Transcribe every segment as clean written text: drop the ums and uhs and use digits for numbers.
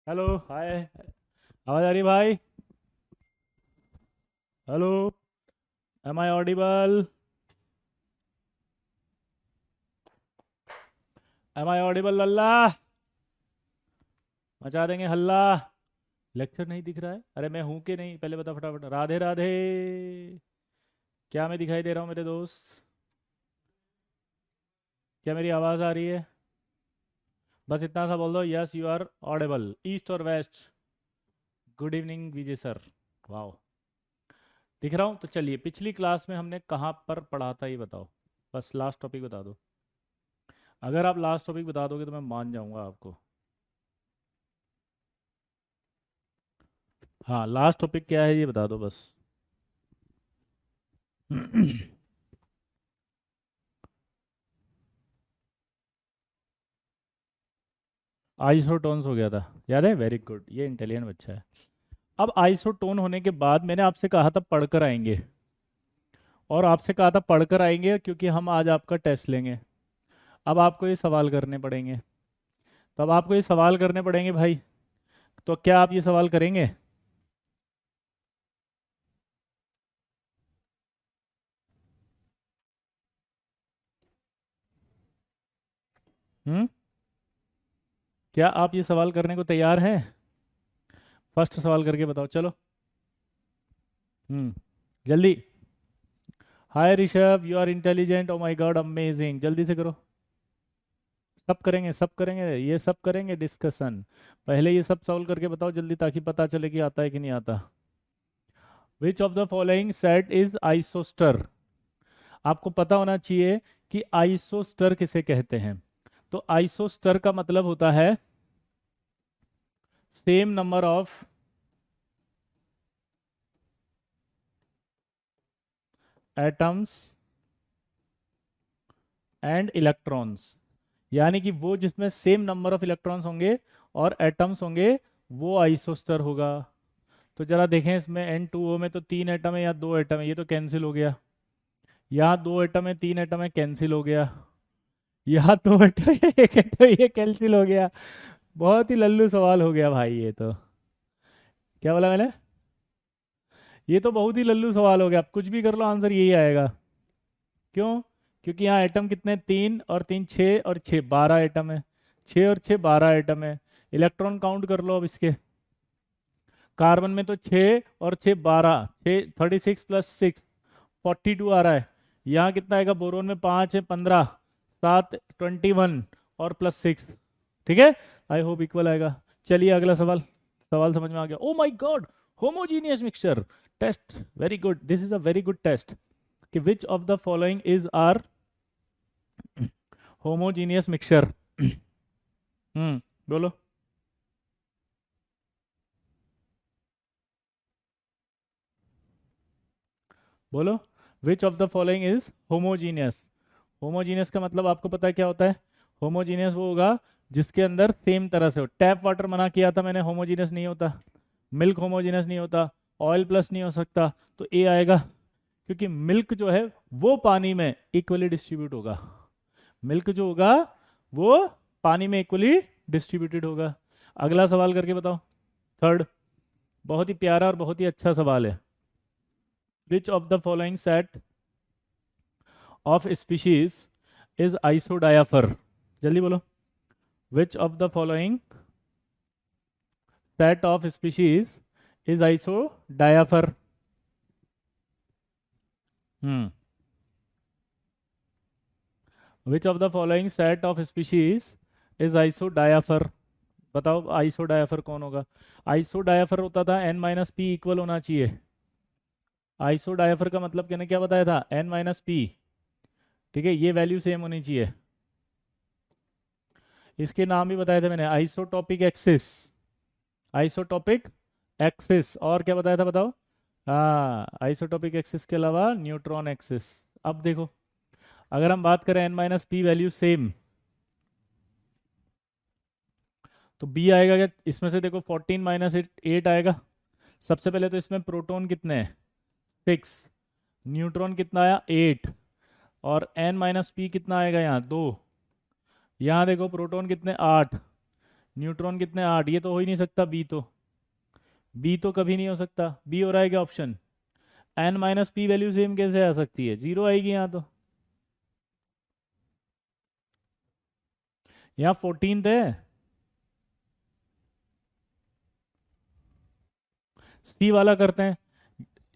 Hello hi. आवाज आ रही है भाई? Hello. Am I audible? Am I audible लल्ला? मचा देंगे हल्ला। लेक्चर नहीं दिख रहा है? अरे मैं हूं कि नहीं पहले बता फटाफट। राधे राधे। क्या मैं दिखाई दे रहा हूँ मेरे दोस्त? क्या मेरी आवाज़ आ रही है? बस इतना सा बोल दो, yes you are audible, east और west. Good evening Vijay sir. वाह। दिख रहा हूँ तो चलिए, पिछली क्लास में हमने कहाँ पर पढ़ा था ये बताओ। बस लास्ट टॉपिक बता दो। अगर आप लास्ट टॉपिक बता दोगे तो मैं मान जाऊंगा आपको। हाँ, लास्ट टॉपिक क्या है ये बता दो बस। आइसोटोन्स हो गया था, याद है? वेरी गुड, ये इंटेलिजेंट बच्चा है। अब आइसोटोन होने के बाद मैंने आपसे कहा था पढ़कर आएंगे। और आपसे कहा था पढ़कर आएंगे क्योंकि हम आज आपका टेस्ट लेंगे। अब आपको ये सवाल करने पड़ेंगे। तो अब आपको ये सवाल करने पड़ेंगे भाई। तो क्या आप ये सवाल करेंगे? हम्म। क्या आप ये सवाल करने को तैयार हैं? फर्स्ट सवाल करके बताओ चलो। हम्म। जल्दी। Hi Rishabh, you are intelligent, oh my god amazing, जल्दी से करो। सब करेंगे, सब करेंगे, ये सब करेंगे डिस्कशन। पहले ये सब सॉल्व करके बताओ जल्दी, ताकि पता चले कि आता है कि नहीं आता। विच of the following set is isoster? आपको पता होना चाहिए कि आइसोस्टर किसे कहते हैं। तो आइसोस्टर का मतलब होता है same number of atoms and electrons. यानी कि वो जिसमें सेम नंबर ऑफ इलेक्ट्रॉन्स होंगे और एटम्स होंगे, वो आइसोस्टर होगा। तो जरा देखें, इसमें N2O में तो 3 एटम है या 2 एटम है? ये तो कैंसिल हो गया। यहाँ 2 एटम है, 3 एटम है, कैंसिल हो गया। यहाँ 2 एटम है, 1 एटम, ये कैंसिल हो गया। बहुत ही लल्लू सवाल हो गया भाई ये तो। क्या बोला मैंने? ये तो बहुत ही लल्लू सवाल हो गया। आप कुछ भी कर लो, आंसर यही आएगा। क्यों? क्योंकि यहाँ एटम कितने? 3 और 3 6 और 6 12 एटम है। 6 और 6 12 एटम है। इलेक्ट्रॉन काउंट कर लो अब इसके। कार्बन में तो 6 और 6 12, 36 + 6 42 आ रहा है। यहाँ कितना आएगा? बोरोन में 5 है 15, 7 21 और +6। ठीक है। आई होप इक्वल आएगा। चलिए अगला सवाल। सवाल समझ में आ गया? Oh my god. Homogeneous mixture test, very good, this is a very good test. कि which of the following is are homogeneous mixture? बोलो। बोलो। Which of the following is homogeneous? Homogeneous का मतलब आपको पता है क्या होता है? होमोजीनियस वो होगा जिसके अंदर सेम तरह से हो। टैप वाटर मना किया था मैंने, होमोजीनियस नहीं होता। मिल्क होमोजीनियस नहीं होता। ऑयल प्लस नहीं हो सकता। तो ए आएगा। क्योंकि मिल्क जो है वो पानी में इक्वली डिस्ट्रीब्यूट होगा। मिल्क जो होगा वो पानी में इक्वली डिस्ट्रीब्यूटेड होगा। अगला सवाल करके बताओ। थर्ड। बहुत ही प्यारा और बहुत ही अच्छा सवाल है। Which of the following set of species is isodiapher? जल्दी बोलो। Which of the following set of species is isodiapher? Hmm. Which of the following set of species is isodiapher? बताओ आइसोडायाफर कौन होगा? आइसोडायाफर होता था N - P इक्वल होना चाहिए। आइसोडायाफर का मतलब मैंने क्या बताया था? N - P। ठीक है, ये वैल्यू सेम होनी चाहिए। इसके नाम भी बताए थे मैंने, आइसोटॉपिक एक्सिस। आइसोटॉपिक एक्सिस, और क्या बताया था बताओ? हाँ, आइसोटॉपिक एक्सिस के अलावा न्यूट्रॉन एक्सिस। अब देखो, अगर हम बात करें N - P वैल्यू सेम, तो बी आएगा क्या इसमें से? देखो 14 - 8 आएगा। सबसे पहले तो इसमें प्रोटॉन कितने हैं? 6। न्यूट्रॉन कितना आया? 8। और N - P कितना आएगा यहाँ? 2। यहाँ देखो प्रोटॉन कितने? 8। न्यूट्रॉन कितने 8, ये तो हो ही नहीं सकता, बी तो कभी नहीं हो सकता। बी हो रहा है क्या option? N minus P value same कैसे आ सकती है, जीरो आएगी यहाँ तो। यहाँ 14th है। सी वाला करते हैं।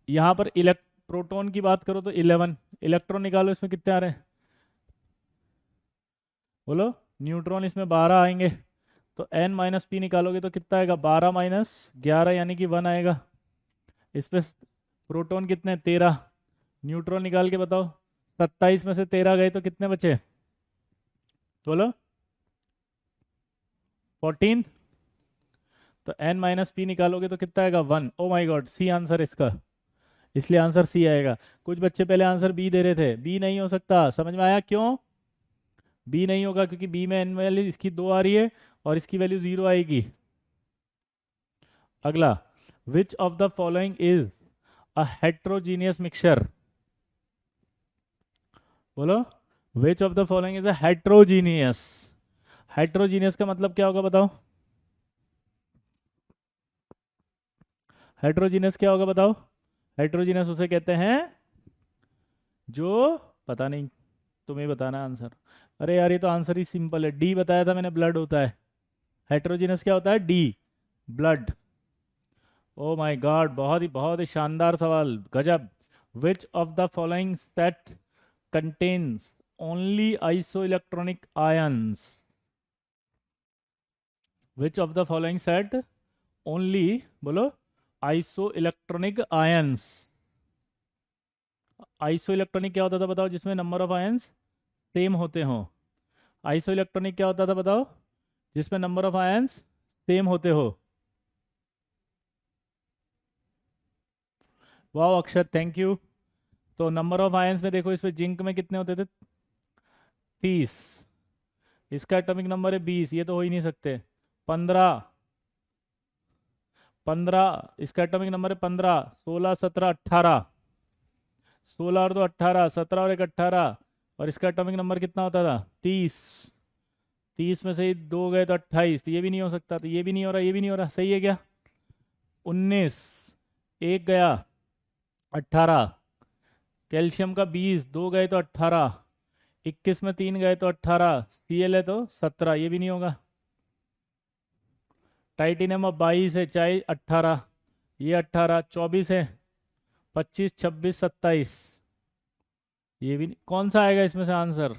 यहाँ पर इलेक्ट प्रोटॉन की बात करो तो 11, इलेक्ट्रॉन निकालो, इसमें कितने आ रहे हैं बोलो। न्यूट्रॉन इसमें 12 आएंगे, तो एन माइनस पी निकालोगे तो कितना आएगा, 12 - 11 यानी कि 1 आएगा। इस पे प्रोटॉन कितने, 13। न्यूट्रॉन निकाल के बताओ, 27 में से 13 गए तो कितने बचे बोलो, 14। तो एन माइनस पी निकालोगे तो कितना आएगा, 1। ओ माई गॉड, सी आंसर इसका, इसलिए आंसर सी आएगा। कुछ बच्चे पहले आंसर बी दे रहे थे, बी नहीं हो सकता, समझ में आया क्यों? बी नहीं होगा क्योंकि बी में एन वैल्यू इसकी 2 आ रही है और इसकी वैल्यू 0 आएगी। अगला, which of the following is a heterogeneous mixture बोलो। Which of the following is a heterogeneous. Heterogeneous का मतलब क्या होगा बताओ, हेट्रोजीनियस क्या होगा बताओ। हेट्रोजीनियस उसे कहते हैं जो, पता नहीं, तुम्हें बताना आंसर। अरे यार ये तो आंसर ही सिंपल है, डी बताया था मैंने, ब्लड होता है। हेट्रोजीनियस क्या होता है, D, blood. Oh my god, बहुत ही शानदार सवाल, गजब। Which of the following set contains only isoelectronic ions. Which of the following set only बोलो isoelectronic ions. Isoelectronic क्या होता था बताओ, जिसमें नंबर ऑफ आयंस सेम होते हो। आइसो इलेक्ट्रॉनिक क्या होता था बताओ, जिसमें नंबर ऑफ आयंस सेम होते हो। वाह अक्षत, थैंक यू। तो नंबर ऑफ आयंस में देखो, इसमें जिंक में कितने होते थे, 30। इसका एटॉमिक नंबर है 20, ये तो हो ही नहीं सकते। 15, 15, इसका एटॉमिक नंबर है 15। 16, 17, 18, 16 और 2 18, 17 और 1 18, और इसका एटॉमिक नंबर कितना होता था, 30। 30 में से ही 2 गए तो 28, तो ये भी नहीं हो सकता, तो ये भी नहीं हो रहा, ये भी नहीं हो रहा, सही है क्या? 19, एक गया, 18। कैल्शियम का 20, 2 गए तो 18। 21 में 3 गए तो 18, Cl है तो 17, ये भी नहीं होगा। टाइटेनियम अब 22 है, चाहे 18, ये 18, 24 है, 25, 26, 27, ये भी नहीं। कौन सा आएगा इसमें से आंसर,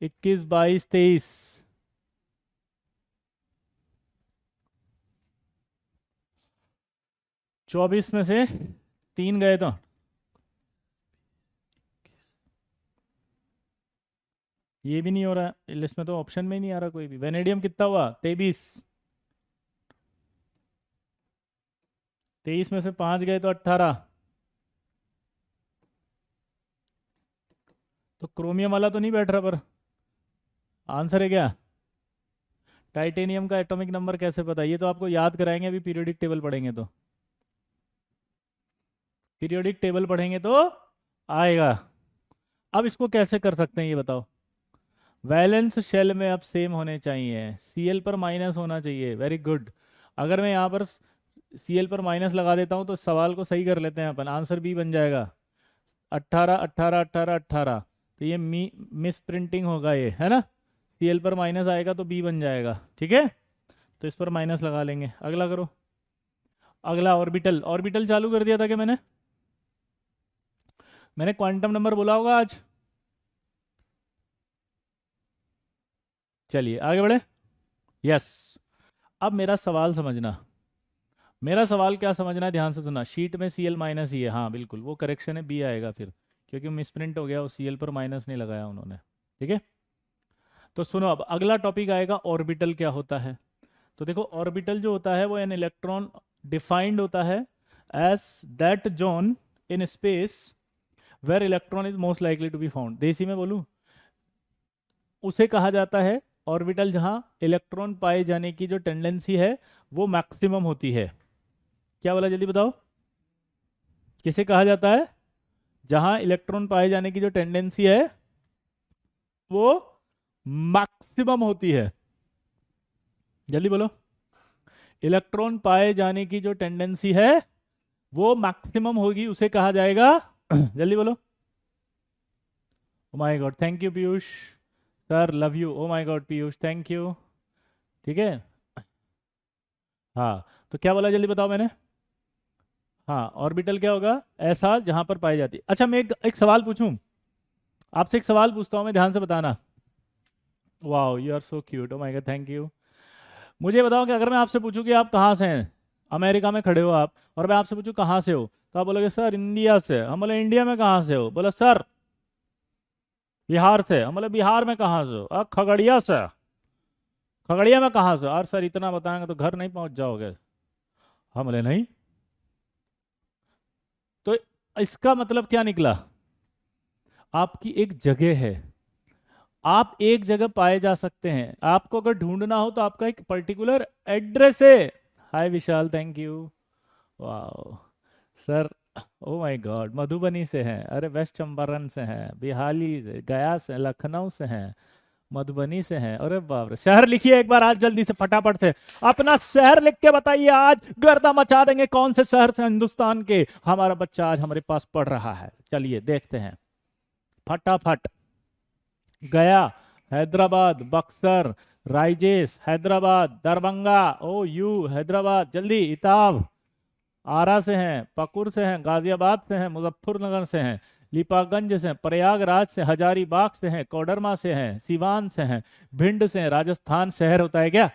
21, 22, 23। 24 में से 3 गए तो, ये भी नहीं हो रहा है, लिस्ट में तो ऑप्शन में ही नहीं आ रहा कोई भी। वेनेडियम कितना हुआ, 23। 23 में से 5 गए तो 18। तो क्रोमियम वाला तो नहीं बैठ रहा, पर आंसर है क्या? टाइटेनियम का एटॉमिक नंबर कैसे पता, ये तो आपको याद कराएंगे अभी पीरियोडिक टेबल पढ़ेंगे तो, पीरियोडिक टेबल पढ़ेंगे तो आएगा। अब इसको कैसे कर सकते हैं ये बताओ। वैलेंस शेल में अब सेम होने चाहिए, Cl पर माइनस होना चाहिए, वेरी गुड। अगर मैं यहाँ पर Cl पर माइनस लगा देता हूँ तो सवाल को सही कर लेते हैं अपन, आंसर बी बन जाएगा। 18, 18, 18, 18, तो ये मिस प्रिंटिंग होगा ये, है ना। Cl पर माइनस आएगा तो बी बन जाएगा, ठीक है। तो इस पर माइनस लगा लेंगे, अगला करो। अगला ऑर्बिटल, ऑर्बिटल चालू कर दिया था कि मैंने क्वांटम नंबर बोला होगा आज। चलिए आगे बढ़े। यस। अब मेरा सवाल समझना, मेरा सवाल क्या समझना है, ध्यान से सुनना। शीट में Cl माइनस ही है, हाँ बिल्कुल वो करेक्शन है, बी आएगा फिर, क्योंकि मिसप्रिंट हो गया, वो Cl पर माइनस नहीं लगाया उन्होंने, ठीक है। तो सुनो, अब अगला टॉपिक आएगा ऑर्बिटल क्या होता है। तो देखो ऑर्बिटल जो होता है वो एन इलेक्ट्रॉन डिफाइंड होता है as that zone in space where electron is most likely to be found. देसी में बोलूं, उसे कहा जाता है ऑर्बिटल जहां इलेक्ट्रॉन पाए जाने की जो टेंडेंसी है वो मैक्सिमम होती है। क्या बोला जल्दी बताओ, किसे कहा जाता है, जहां इलेक्ट्रॉन पाए जाने की जो टेंडेंसी है वो मैक्सिमम होती है। जल्दी बोलो। इलेक्ट्रॉन पाए जाने की जो टेंडेंसी है वो मैक्सिमम होगी, उसे कहा जाएगा जल्दी बोलो। ओ my God, thank you Piyush sir, love you. O my God Piyush, thank you. ठीक है। हाँ, तो क्या बोला जल्दी बताओ मैंने। हाँ, ऑर्बिटल क्या होगा, ऐसा जहां पर पाई जाती है। अच्छा, मैं एक सवाल पूछूं आपसे, एक सवाल पूछता हूं मैं, ध्यान से बताना। वाह, you are so cute, oh my God, thank you. मुझे बताओ कि अगर मैं आपसे पूछूं कि आप कहाँ से हैं, अमेरिका में खड़े हो आप, और मैं आपसे पूछूं कहाँ से हो, तो आप बोलोगे सर इंडिया से। हम बोले इंडिया में कहाँ से हो, बोला सर बिहार से। हम बोले बिहार में कहाँ से हो, खगड़िया से। खगड़िया में कहाँ से, और सर इतना बताएंगे तो घर नहीं पहुंच जाओगे। हम बोले नहीं। तो इसका मतलब क्या निकला, आपकी एक जगह है, आप एक जगह पाए जा सकते हैं, आपको अगर ढूंढना हो तो आपका एक पर्टिकुलर एड्रेस है। हाय विशाल, थैंक यू। वाह sir, O my God, Madhubani से हैं, अरे वेस्ट चंपारण से हैं, बिहाली से, गया से, लखनऊ से हैं, मधुबनी से हैं। अरे बाप रे, शहर लिखिए एक बार आज जल्दी से फटाफट से, अपना शहर लिख के बताइए, आज गर्दा मचा देंगे कौन से शहर से हिंदुस्तान के हमारा बच्चा आज हमारे पास पढ़ रहा है। चलिए देखते हैं फटाफट। गया, हैदराबाद, बक्सर, राइजेस हैदराबाद, दरभंगा, ओ यू हैदराबाद, जल्दी इताब, आरा से हैं, पकुर से हैं, गाजियाबाद से हैं, मुजफ्फरनगर से हैं, लिपागंज से हैं, प्रयागराज से, हजारीबाग से हैं, कोडरमा से हैं, सिवान से हैं, भिंड से हैं, राजस्थान शहर होता है क्या,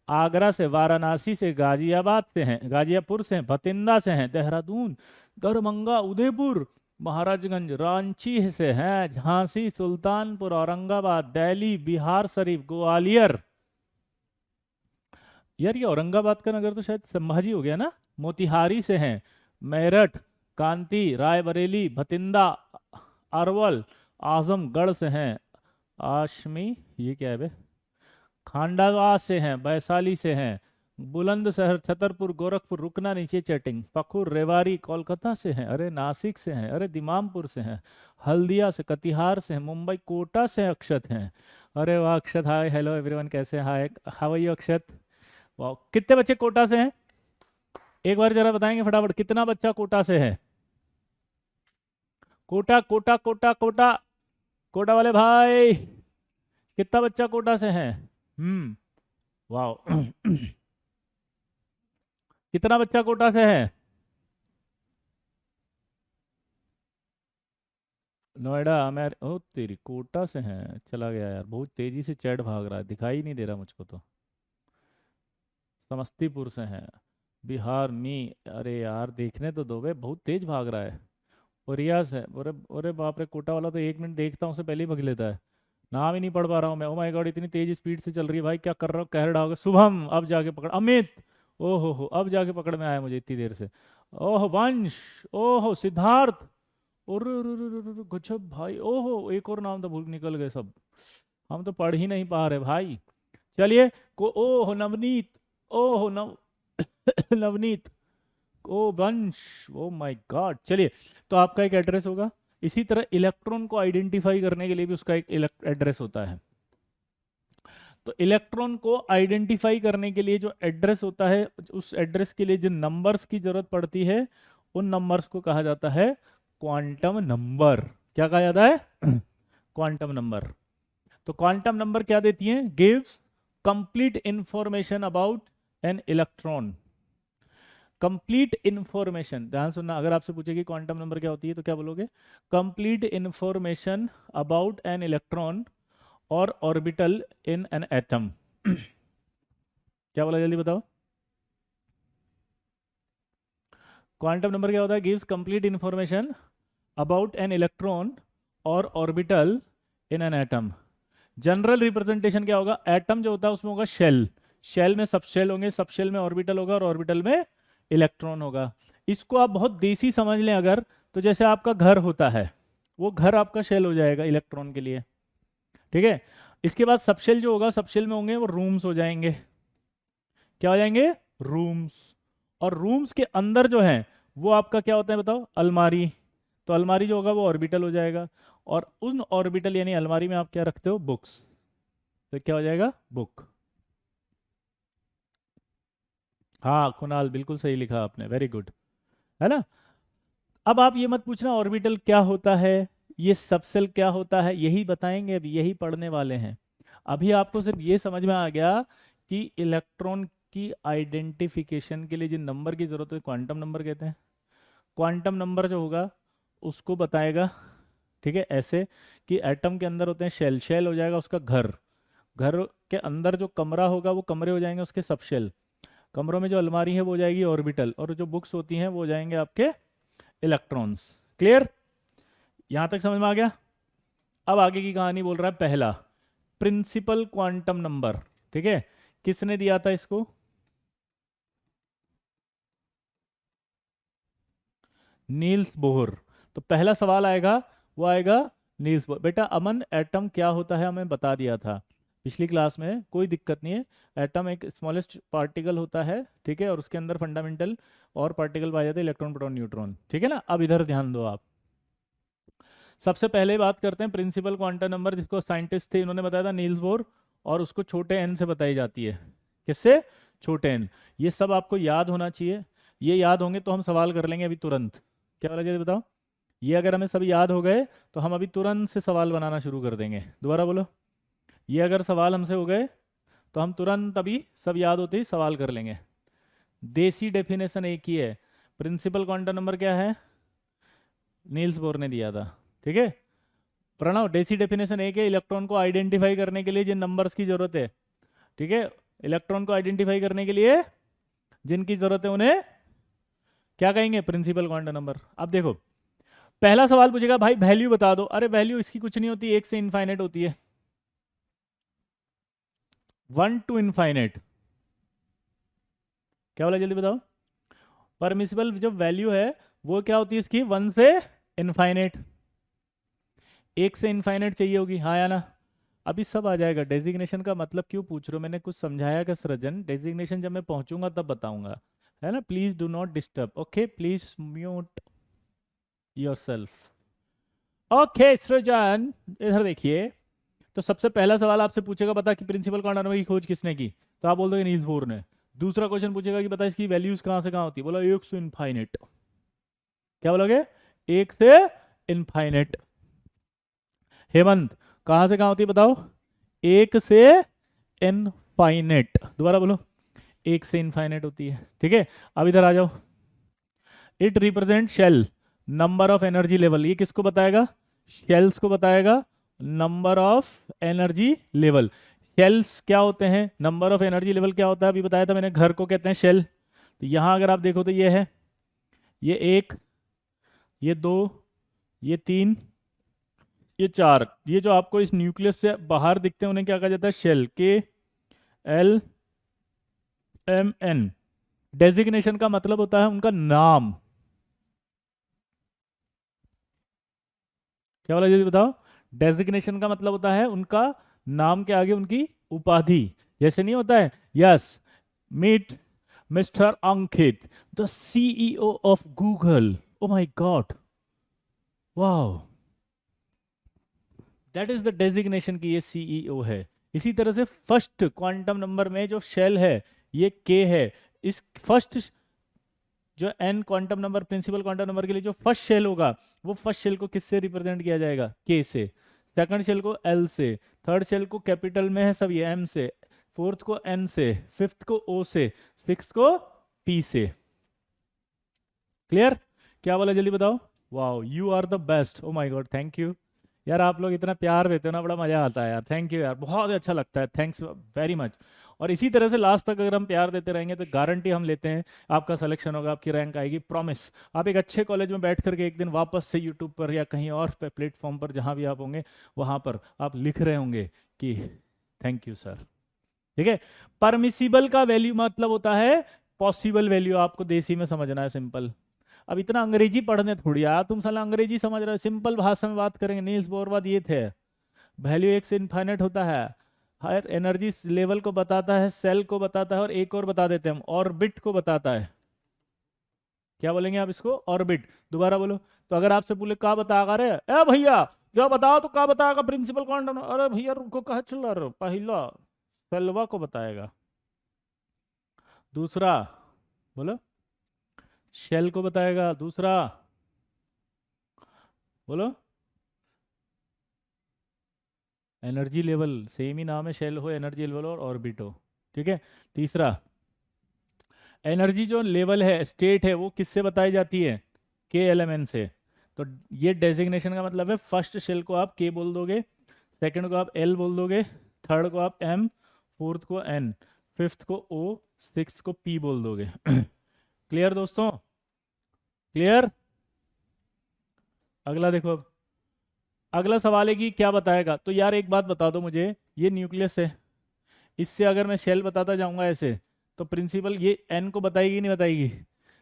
आगरा से, वाराणसी से, गाजियाबाद से हैं, गाजियापुर से हैं, भटिंडा से हैं, देहरादून, दरभंगा, उदयपुर, महाराजगंज, रांची से हैं, झांसी, सुल्तानपुर, औरंगाबाद, दिल्ली, बिहार शरीफ, ग्वालियर। यार ये औरंगाबाद का नगर तो शायद संभाजी हो गया ना। मोतिहारी से हैं, मेरठ, कांती, रायबरेली, भटिंडा, अरवल, आजमगढ़ से हैं, आशमी, ये क्या है बे, खांडावा से हैं, वैशाली से हैं, बुलंदशहर, छतरपुर, गोरखपुर, रुकना नीचे चैटिंग, पखुर, रेवाड़ी, कोलकाता से हैं, अरे नासिक से हैं, अरे दिमामपुर से हैं, हल्दिया से, कटिहार से हैं, मुंबई कोटा से अक्षत हैं। अरे वाह अक्षत, हाय हेलो एवरीवन, कैसे, हाय हाउ आर यू अक्षत। वाह, कितने बच्चे कोटा से हैं, एक बार जरा बताएंगे फटाफट, कितना बच्चा कोटा से है। कोटा कोटा कोटा कोटा, कोटा वाले भाई, कितना बच्चा कोटा से है। वाह कितना बच्चा कोटा से है। नोएडा, अमेर, ओ तेरी, कोटा से हैं, चला गया यार, बहुत तेजी से चैट भाग रहा है, दिखाई नहीं दे रहा मुझको तो। समस्तीपुर से हैं, बिहार में, अरे यार देखने तो दो बे, बहुत तेज भाग रहा है। प्रयास है, अरे अरे बाप रे, कोटा वाला तो 1 मिनट देखता हूँ उससे पहले ही भग लेता है। नाम ही नहीं पढ़ पा रहा हूँ मैं, ओ माय गॉड, इतनी तेज स्पीड से चल रही है भाई, क्या कर रहा हूँ, कह रहा होगा शुभम, अब जाके पकड़, अमित, ओहो हो, अब जाके पकड़ में आया मुझे इतनी देर से। ओह वंश, ओहो सिद्धार्थ, और गजब भाई, ओहो एक और नाम तो भूल निकल गए सब, हम तो पढ़ ही नहीं पा रहे भाई। चलिए, को ओहो नवनीत, ओहो नव नवनीत, ओ वंश, ओ माय गॉड। चलिए, तो आपका एक एड्रेस होगा, इसी तरह इलेक्ट्रॉन को आइडेंटिफाई करने के लिए भी उसका एक एड्रेस होता है। तो इलेक्ट्रॉन को आइडेंटिफाई करने के लिए जो एड्रेस होता है, उस एड्रेस के लिए जिन नंबर्स की जरूरत पड़ती है, उन नंबर्स को कहा जाता है क्वांटम नंबर। क्या कहा जाता है क्वांटम नंबर। तो क्वांटम नंबर क्या देती है, gives complete information about an electron. Complete information, ध्यान सुनना, अगर आपसे पूछेगी क्वांटम नंबर क्या होती है तो क्या बोलोगे, complete information about an electron और ऑर्बिटल इन एन एटम। क्या बोला जल्दी बताओ। क्वांटम नंबर क्या होता है, gives complete information about an electron और orbital in an atom. General representation क्या होगा, एटम जो होता है उसमें होगा शेल, शेल में सब शेल होंगे, सब शेल में ऑर्बिटल होगा और ऑर्बिटल में इलेक्ट्रॉन होगा। इसको आप बहुत देसी समझ लें अगर, तो जैसे आपका घर होता है, वो घर आपका शेल हो जाएगा इलेक्ट्रॉन के लिए, ठीक है। इसके बाद सबशेल जो होगा, सबशेल में होंगे वो रूम्स हो जाएंगे। क्या हो जाएंगे, रूम्स। और रूम्स के अंदर जो है वो आपका क्या होता है बताओ, अलमारी। तो अलमारी जो होगा वो ऑर्बिटल हो जाएगा, और उन ऑर्बिटल यानी अलमारी में आप क्या रखते हो, बुक्स। तो क्या हो जाएगा, बुक। हाँ कुणाल, बिल्कुल सही लिखा आपने, वेरी गुड, है ना। अब आप ये मत पूछना ऑर्बिटल क्या होता है, ये सबसेल क्या होता है, यही बताएंगे, अभी यही पढ़ने वाले हैं। अभी आपको सिर्फ ये समझ में आ गया कि इलेक्ट्रॉन की आइडेंटिफिकेशन के लिए जिन नंबर की जरूरत है क्वांटम नंबर कहते हैं। क्वांटम नंबर जो होगा उसको बताएगा, ठीक है, ऐसे कि एटम के अंदर होते हैं शेल, शेल हो जाएगा उसका घर, घर के अंदर जो कमरा होगा वो कमरे हो जाएंगे उसके सब शेल, कमरों में जो अलमारी है वो हो जाएगी ऑर्बिटल, और जो बुक्स होती हैं वो हो जाएंगे आपके इलेक्ट्रॉन्स। क्लियर, यहां तक समझ में आ गया। अब आगे की कहानी बोल रहा है पहला प्रिंसिपल क्वांटम नंबर, ठीक है, किसने दिया था इसको, नील्स बोहर। तो पहला सवाल आएगा, वो आएगा नील्स बोहर। बेटा अमन एटम क्या होता है हमें बता दिया था पिछली क्लास में, कोई दिक्कत नहीं है। एटम एक स्मॉलेस्ट पार्टिकल होता है, ठीक है, और उसके अंदर फंडामेंटल और पार्टिकल पाए जाते हैं, इलेक्ट्रॉन प्रोटॉन न्यूट्रॉन, ठीक है ना। अब इधर ध्यान दो आप, सबसे पहले बात करते हैं प्रिंसिपल क्वांटम नंबर, जिसको साइंटिस्ट थे इन्होंने बताया था नील्स बोर, और उसको छोटे एन से बताई जाती है। किससे, छोटे एन। ये सब आपको याद होना चाहिए, ये याद होंगे तो हम सवाल कर लेंगे अभी तुरंत। क्या वाला जल्दी बताओ, ये अगर हमें सब याद हो गए तो हम अभी तुरंत से सवाल बनाना शुरू कर देंगे। दोबारा बोलो, ये अगर सवाल हमसे हो गए तो हम तुरंत अभी सब याद होते ही सवाल कर लेंगे। देसी डेफिनेशन एक ही है, प्रिंसिपल क्वांटम नंबर क्या है, नील्स बोर ने दिया था, ठीक है। प्रणव, देसी डेफिनेशन एक है, इलेक्ट्रॉन को आइडेंटिफाई करने के लिए जिन नंबर्स की जरूरत है, ठीक है, इलेक्ट्रॉन को आइडेंटिफाई करने के लिए जिनकी जरूरत है उन्हें क्या कहेंगे, प्रिंसिपल क्वांटम नंबर। अब देखो पहला सवाल पूछेगा भाई वैल्यू बता दो, अरे वैल्यू इसकी कुछ नहीं होती, एक से इनफाइनाइट होती है, 1 to इनफाइनाइट। क्या बोला जल्दी बताओ, परमिसिबल जो वैल्यू है वो क्या होती है इसकी, 1 से इनफाइनाइट, एक से इनफाइनाइट चाहिए होगी, हाँ या ना। अभी सब आ जाएगा, डेजिग्नेशन का मतलब क्यों पूछ रहे हो, मैंने कुछ समझाया क्या सृजन, डेजिग्नेशन जब मैं पहुंचूंगा तब बताऊंगा, है ना। Please do not disturb, okay, please mute yourself. Okay सृजन, इधर देखिए, तो सबसे पहला सवाल आपसे पूछेगा बता कि प्रिंसिपल क्वांटम नंबर की खोज किसने की, तो आप बोल दोगे नील्स बोर ने। दूसरा क्वेश्चन पूछेगा कि बता इसकी वैल्यूज कहाँ से कहाँ होती है, बोला एक से इनफाइनाइट। क्या बोलोगे, एक से इनफाइनाइट। हेमंत, कहाँ से कहाँ होती है बताओ, एक से इनफाइनाइट, दोबारा बोलो, एक से इनफाइनाइट होती है, ठीक है। अब इधर आ जाओ, it represent shell number of energy level, ये किसको बताएगा, शेल्स को बताएगा, number of energy level. Shells क्या होते हैं, नंबर ऑफ एनर्जी लेवल क्या होता है अभी बताया था मैंने, घर को कहते हैं शेल। तो यहां अगर आप देखो तो ये है, ये एक, ये दो, ये तीन, ये चार, ये जो आपको इस न्यूक्लियस से बाहर दिखते हैं उन्हें क्या कहा जाता है, शेल, KLMN। डेजिग्नेशन का मतलब होता है उनका नाम। क्या बोला जल्दी बताओ, डेजिग्नेशन का मतलब होता है उनका नाम के आगे उनकी उपाधि। जैसे नहीं होता है, yes, meet mister Ankit the CEO of Google, oh my God, वाह, दैट इज द डेजिग्नेशन की ये सीईओ है। इसी तरह से फर्स्ट क्वांटम नंबर में जो शेल है ये के है, इस फर्स्ट जो N quantum number principal quantum number के लिए जो फर्स्ट शेल होगा वो फर्स्ट शेल को किससे रिप्रेजेंट किया जाएगा, के से, सेकंड शेल को एल से, थर्ड शेल को कैपिटल में है सब ये एम से, फोर्थ को एन से, फिफ्थ को ओ से, सिक्स्थ को पी से। क्लियर, क्या बोला जल्दी बताओ, wow you are the best, oh my God, thank you यार, आप लोग इतना प्यार देते हो ना, बड़ा मजा आता है यार, थैंक यू यार, बहुत अच्छा लगता है, थैंक्स वेरी मच। और इसी तरह से लास्ट तक अगर हम प्यार देते रहेंगे तो गारंटी हम लेते हैं आपका सिलेक्शन होगा, आपकी रैंक आएगी, प्रॉमिस। आप एक अच्छे कॉलेज में बैठ करके एक दिन वापस से यूट्यूब पर या कहीं और प्लेटफॉर्म पर जहां भी आप होंगे वहां पर आप लिख रहे होंगे कि थैंक यू सर, ठीक है। परमिसिबल का वैल्यू मतलब होता है पॉसिबल वैल्यू, आपको देसी में समझना है, सिंपल। अब इतना अंग्रेजी पढ़ने थोड़ी यार, तुम साला अंग्रेजी समझ रहे हो, सिंपल भाषा में बात करेंगे। नील्स बोरवाद ये थे, वैल्यू एक से इनफाइनाइट होता है, हर एनर्जी लेवल को बताता है, सेल को बताता है, और एक और बता देते हैं हम, ऑर्बिट को बताता है। क्या बोलेंगे आप इसको, ऑर्बिट। दोबारा बोलो, तो अगर आपसे बोले का बताएगा, रे ए भैया जो बताओ तो का बताएगा प्रिंसिपल क्वांटम, अरे भैया रुको कहा चल रहा, पहला सेल्वा को बताएगा, दूसरा बोलो। शेल को बताएगा। दूसरा बोलो। एनर्जी लेवल, सेम ही नाम है, शेल हो, एनर्जी लेवल और ऑर्बिट हो। ठीक है। तीसरा, एनर्जी जो लेवल है, स्टेट है, वो किससे बताई जाती है? के एलिमेंट से। तो ये डेजिग्नेशन का मतलब है, फर्स्ट शेल को आप के बोल दोगे, सेकंड को आप एल बोल दोगे, थर्ड को आप एम, फोर्थ को एन, फिफ्थ को ओ, सिक्स को पी बोल दोगे। क्लियर दोस्तों? क्लियर? अगला देखो अब। अगला सवाल है कि क्या बताएगा। तो यार एक बात बता दो मुझे, ये न्यूक्लियस है, इससे अगर मैं शेल बताता जाऊंगा ऐसे, तो प्रिंसिपल ये एन को बताएगी नहीं बताएगी?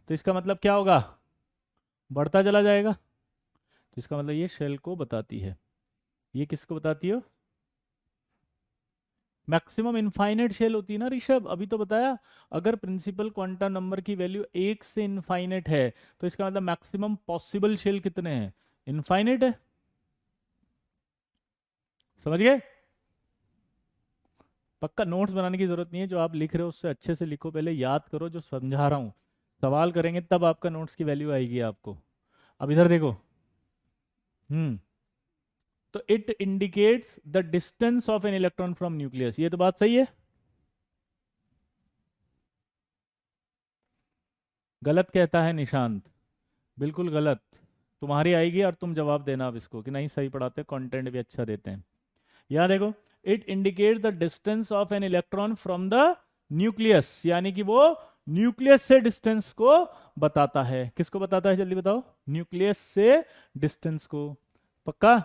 तो इसका मतलब क्या होगा? बढ़ता चला जाएगा। तो इसका मतलब ये शेल को बताती है। ये किसको बताती है? मैक्सिमम इनफाइनाइट शेल होती है ना ऋषभ, अभी तो बताया। अगर प्रिंसिपल क्वांटम नंबर की वैल्यू एक से इनफाइनाइट है, तो इसका मतलब मैक्सिमम पॉसिबल शेल कितने हैं? इनफाइनाइट है। समझ गए? पक्का नोट्स बनाने की जरूरत नहीं है, जो आप लिख रहे हो उससे अच्छे से लिखो, पहले याद करो जो समझा रहा हूँ। सवाल करेंगे तब आपका नोट्स की वैल्यू आएगी आपको। अब इधर देखो। हम्म। तो it indicates the distance of an electron from nucleus, ये तो बात सही है। गलत कहता है निशांत। बिल्कुल गलत। तुम्हारी आएगी और तुम जवाब देना अब इसको कि नहीं सही पढ़ाते, कंटेंट भी अच्छा देते हैं। यहां देखो, it indicate the distance of an electron from the nucleus, यानी कि वो न्यूक्लियस से डिस्टेंस को बताता है। किसको बताता है जल्दी बताओ? न्यूक्लियस से डिस्टेंस को। पक्का?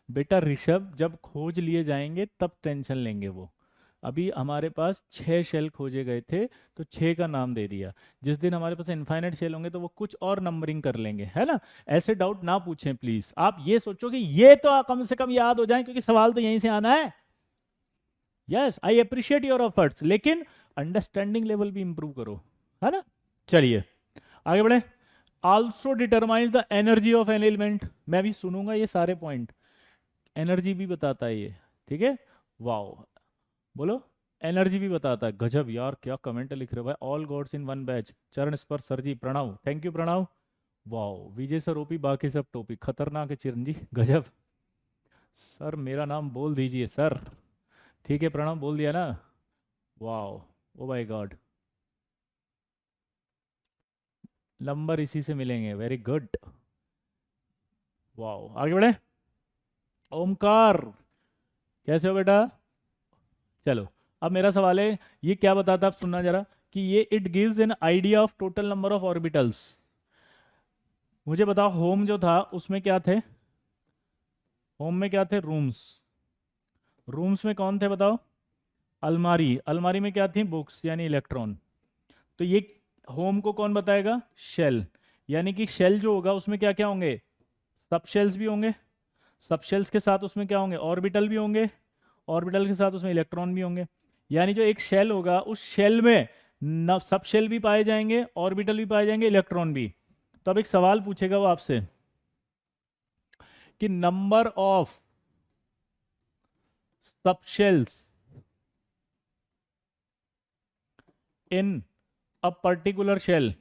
बेटा ऋषभ, जब खोज लिए जाएंगे तब टेंशन लेंगे वो। अभी हमारे पास 6 शेल खोजे गए थे, तो 6 का नाम दे दिया। जिस दिन हमारे पास इनफाइनाइट शेल होंगे तो वो कुछ और नंबरिंग कर लेंगे, है ना? ऐसे डाउट ना पूछें प्लीज। आप ये सोचो कि ये तो कम से कम याद हो जाए, क्योंकि सवाल तो यहीं से आना है। Yes, I appreciate your efforts, लेकिन अंडरस्टैंडिंग लेवल भी इंप्रूव करो, है ना? चलिए आगे बढ़े। Also determines the energy of an element. मैं भी सुनूंगा ये सारे पॉइंट। एनर्जी भी बताता है ये। ठीक है। वाओ। बोलो। एनर्जी भी बताता है। गजब यार, क्या कमेंट लिख रहे हो भाई। All gods in one batch, चरण स्पर्श sir ji, Pranav, thank you Pranav. Wow, Vijay sir OP, बाकी सब टोपी, खतरनाक है चिरंजी, गजब। सर मेरा नाम बोल दीजिए सर। ठीक है प्रणव, बोल दिया ना? Wow. O my God. Number इसी से मिलेंगे, वेरी गुड। वाओ, आगे बढ़े। ओमकार, कैसे हो बेटा? चलो, अब मेरा सवाल है, ये क्या बताता है, आप सुनना जरा, कि ये it gives an idea of total number of orbitals. मुझे बताओ, होम जो था उसमें क्या थे? होम में क्या थे? रूम्स। रूम्स में कौन थे बताओ? अलमारी। अलमारी में क्या थी? बुक्स, यानी इलेक्ट्रॉन। तो ये होम को कौन बताएगा? शेल। यानी कि शेल जो होगा उसमें क्या क्या होंगे? सब शेल्स भी होंगे। सब शेल्स के साथ उसमें क्या होंगे? ऑर्बिटल भी होंगे। ऑर्बिटल के साथ उसमें इलेक्ट्रॉन भी होंगे। यानी जो एक शेल होगा, उस शेल में न सब शेल भी पाए जाएंगे, ऑर्बिटल भी पाए जाएंगे, इलेक्ट्रॉन भी। तो अब एक सवाल पूछेगा वो आपसे, कि number of sub shells in a particular shell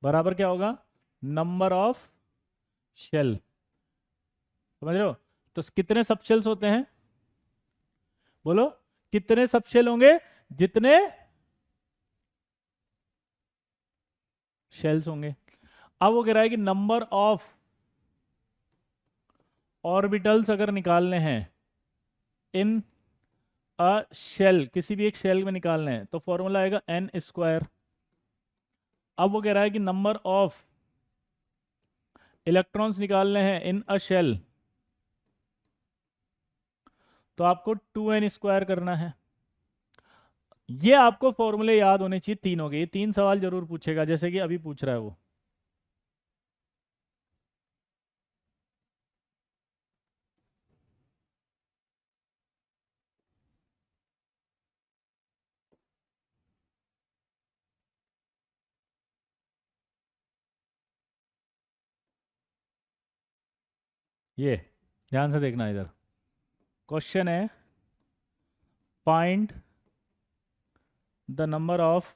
बराबर क्या होगा? Number of shell. समझ रहे हो? तो कितने सब शेल्स होते हैं? बोलो। कितने सब शेल होंगे? जितने शेल्स होंगे। अब वो कह रहा है कि नंबर ऑफ ऑर्बिटल्स अगर निकालने हैं इन अ शेल, किसी भी एक शेल में निकालने हैं, तो फॉर्मूला आएगा एन स्क्वायर। अब वो कह रहा है कि नंबर ऑफ इलेक्ट्रॉन्स निकालने हैं इन अ शेल, तो आपको 2n² करना है। ये आपको फॉर्मूले याद होने चाहिए, तीन हो गए। ये तीन सवाल जरूर पूछेगा, जैसे कि अभी पूछ रहा है वो। ये ध्यान से देखना इधर। क्वेश्चन है, find the number of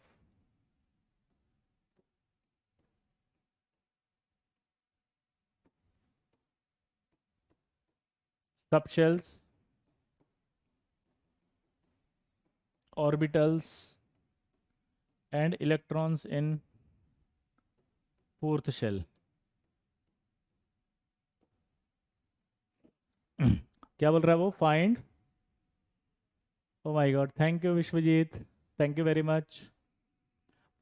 subshells, orbitals and electrons in fourth shell. क्या बोल रहा है वो? Find, oh my God, thank you Vishwajeet, thank you very much.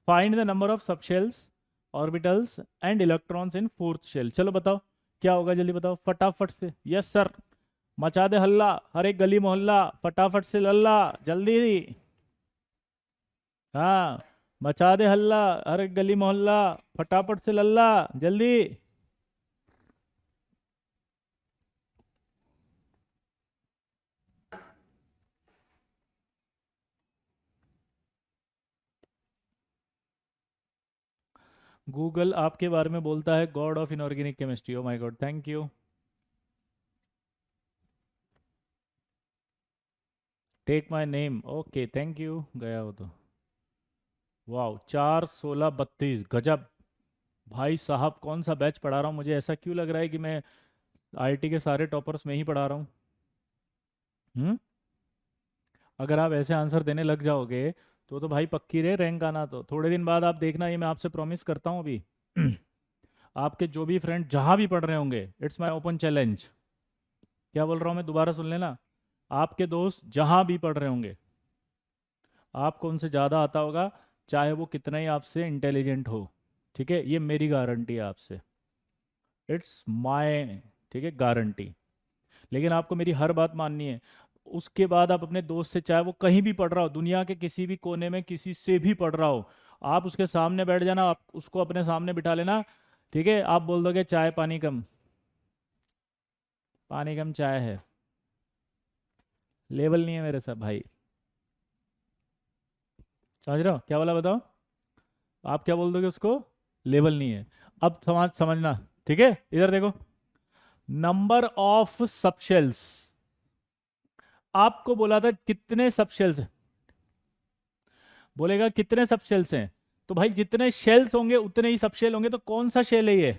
Find the number of subshells, orbitals and electrons in fourth shell. चलो बताओ क्या होगा, जल्दी बताओ फटाफट से। यस सर, मचा दे हल्ला, हर एक गली मोहल्ला, फटाफट से लल्ला, जल्दी। हाँ, मचा दे हल्ला, हर एक गली मोहल्ला, फटाफट से लल्ला, जल्दी। गूगल आपके बारे में बोलता है God of inorganic chemistry. Oh my God, thank you. Take my name, okay thank you. गया वो तो। वाह, 4 16 32, गजब। भाई साहब कौन सा बैच पढ़ा रहा हूँ, मुझे ऐसा क्यों लग रहा है कि मैं आईआईटी के सारे टॉपर्स में ही पढ़ा रहा हूँ। हम्म। अगर आप ऐसे आंसर देने लग जाओगे तो भाई पक्की रे रैंक आना। तो थोड़े दिन बाद आप देखना, ये मैं आपसे प्रॉमिस करता हूँ अभी। आपके जो भी फ्रेंड जहाँ भी पढ़ रहे होंगे, इट्स माय ओपन चैलेंज। क्या बोल रहा हूँ मैं, दोबारा सुन लेना। आपके दोस्त जहाँ भी पढ़ रहे होंगे, आपको उनसे ज़्यादा आता होगा, चाहे वो कितना ही आपसे इंटेलिजेंट हो। ठीक है, ये मेरी गारंटी है आपसे, इट्स माय, ठीक है, गारंटी। लेकिन आपको मेरी हर बात माननी है। उसके बाद आप अपने दोस्त से, चाहे वो कहीं भी पढ़ रहा हो, दुनिया के किसी भी कोने में किसी से भी पढ़ रहा हो, आप उसके सामने बैठ जाना, आप उसको अपने सामने बिठा लेना। ठीक है, आप बोल दोगे चाय पानी कम, पानी कम चाय है, लेवल नहीं है मेरे साथ भाई। समझ रहे हो क्या बोला, बताओ। आप क्या बोल दोगे उसको? लेवल नहीं है। अब समझना। ठीक है, इधर देखो। नंबर ऑफ सबशेल्स, आपको बोला था कितने सबशेल्स, बोलेगा कितने सबशेल्स हैं, तो भाई जितने शेल्स होंगे उतने ही सबशेल होंगे। तो कौन सा शेल है ये?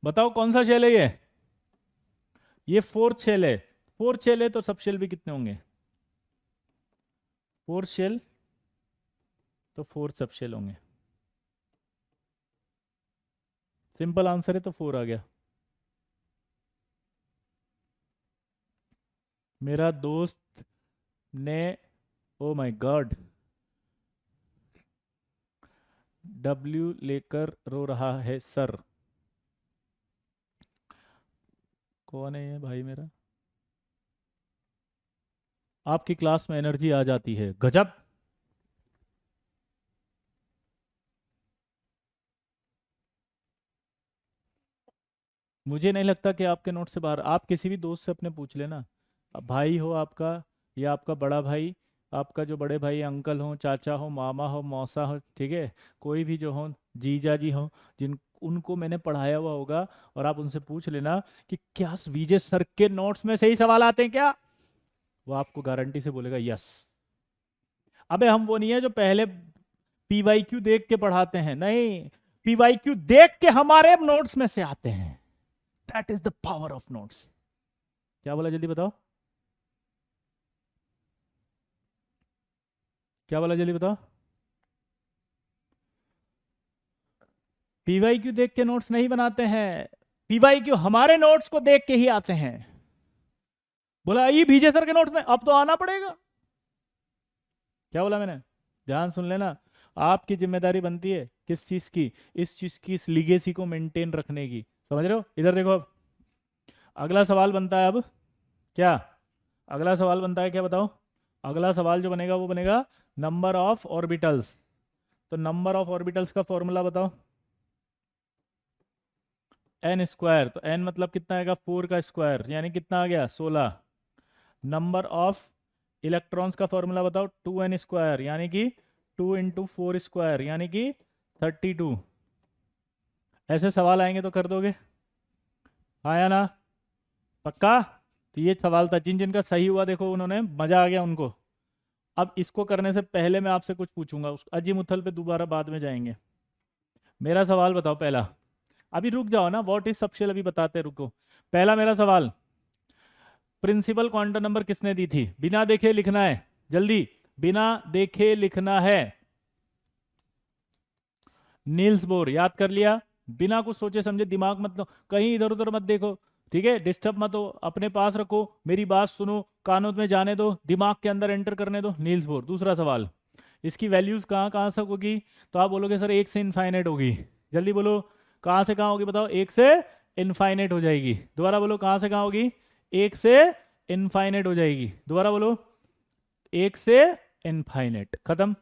बताओ कौन सा शेल है ये? ये फोर्थ शेल है। फोर्थ शेल है तो सबशेल भी कितने होंगे? फोर्थ शेल तो फोर्थ सबशेल होंगे। सिंपल आंसर है, तो 4 आ गया। मेरा दोस्त ने, ओ माय गॉड, डब्ल्यू लेकर रो रहा है सर। कौन है ये भाई मेरा? आपकी क्लास में एनर्जी आ जाती है, गजब। मुझे नहीं लगता कि आपके नोट से बाहर, आप किसी भी दोस्त से अपने पूछ लेना। अब भाई हो आपका, या आपका बड़ा भाई, आपका जो बड़े भाई अंकल हो, चाचा हो, मामा हो, मौसा हो, ठीक है, कोई भी जो हो, जीजा जी हो, जिन उनको मैंने पढ़ाया हुआ होगा, और आप उनसे पूछ लेना कि क्या विजय सर के नोट्स में सही सवाल आते हैं क्या, वो आपको गारंटी से बोलेगा यस। अबे हम वो नहीं है जो पहले पीवाईक्यू देख के पढ़ाते हैं, नहीं, पीवाईक्यू देख के हमारे नोट्स में से आते हैं। That is the power of notes. क्या बोला, जल्दी बताओ, क्या बोला, जल्दी बताओ। पीवाईक्यू देख के नोट्स नहीं बनाते हैं, पीवाईक्यू हमारे नोट्स को देख के ही आते हैं। बोला ये भीजे सर के नोट्स में, अब तो आना पड़ेगा। क्या बोला मैंने? ध्यान सुन लेना। आपकी जिम्मेदारी बनती है किस चीज की? इस चीज की, इस लीगेसी को मेंटेन रखने की। समझ रहे हो? इधर देखो अब। अगला सवाल बनता है अब। क्या अगला सवाल बनता है, क्या बताओ? अगला सवाल जो बनेगा वो बनेगा नंबर ऑफ ऑर्बिटल्स। तो नंबर ऑफ ऑर्बिटल्स का फॉर्मूला बताओ। एन स्क्वायर, तो एन मतलब कितना आएगा? 4 का स्क्वायर, यानी कितना आ गया? 16। नंबर ऑफ इलेक्ट्रॉन्स का फॉर्मूला बताओ। 2n स्क्वायर, यानी कि 2 × 4 स्क्वायर, यानी कि 32। ऐसे सवाल आएंगे तो कर दोगे? हाँ या ना? पक्का? तो ये सवाल था, जिन जिनका सही हुआ देखो उन्होंने, मजा आ गया उनको। अब इसको करने से पहले मैं आपसे कुछ पूछूंगा, उस अजीमुथल पे दोबारा बाद में जाएंगे। मेरा सवाल बताओ पहला। अभी रुक जाओ ना, व्हाट इज सबशेल अभी बताते, रुको। पहला मेरा सवाल, प्रिंसिपल क्वांटम नंबर किसने दी थी? बिना देखे लिखना है, जल्दी, बिना देखे लिखना है। नील्स बोर, याद कर लिया? बिना कुछ सोचे समझे, दिमाग मत लो, कहीं इधर उधर मत देखो, ठीक है? डिस्टर्ब मत हो, अपने पास रखो, मेरी बात सुनो, कानों में जाने दो, दिमाग के अंदर एंटर करने दो। Niels Bohr. दूसरा सवाल, इसकी वैल्यूज कहाँ कहाँ से होगी? तो आप बोलोगे सर एक से इनफाइनाइट होगी। जल्दी बोलो, कहाँ से कहाँ होगी बताओ? एक से इनफाइनाइट हो जाएगी। दोबारा बोलो, कहाँ से कहाँ होगी? एक से इनफाइनाइट हो जाएगी। दोबारा बोलो, एक से इनफाइनाइट। खत्म।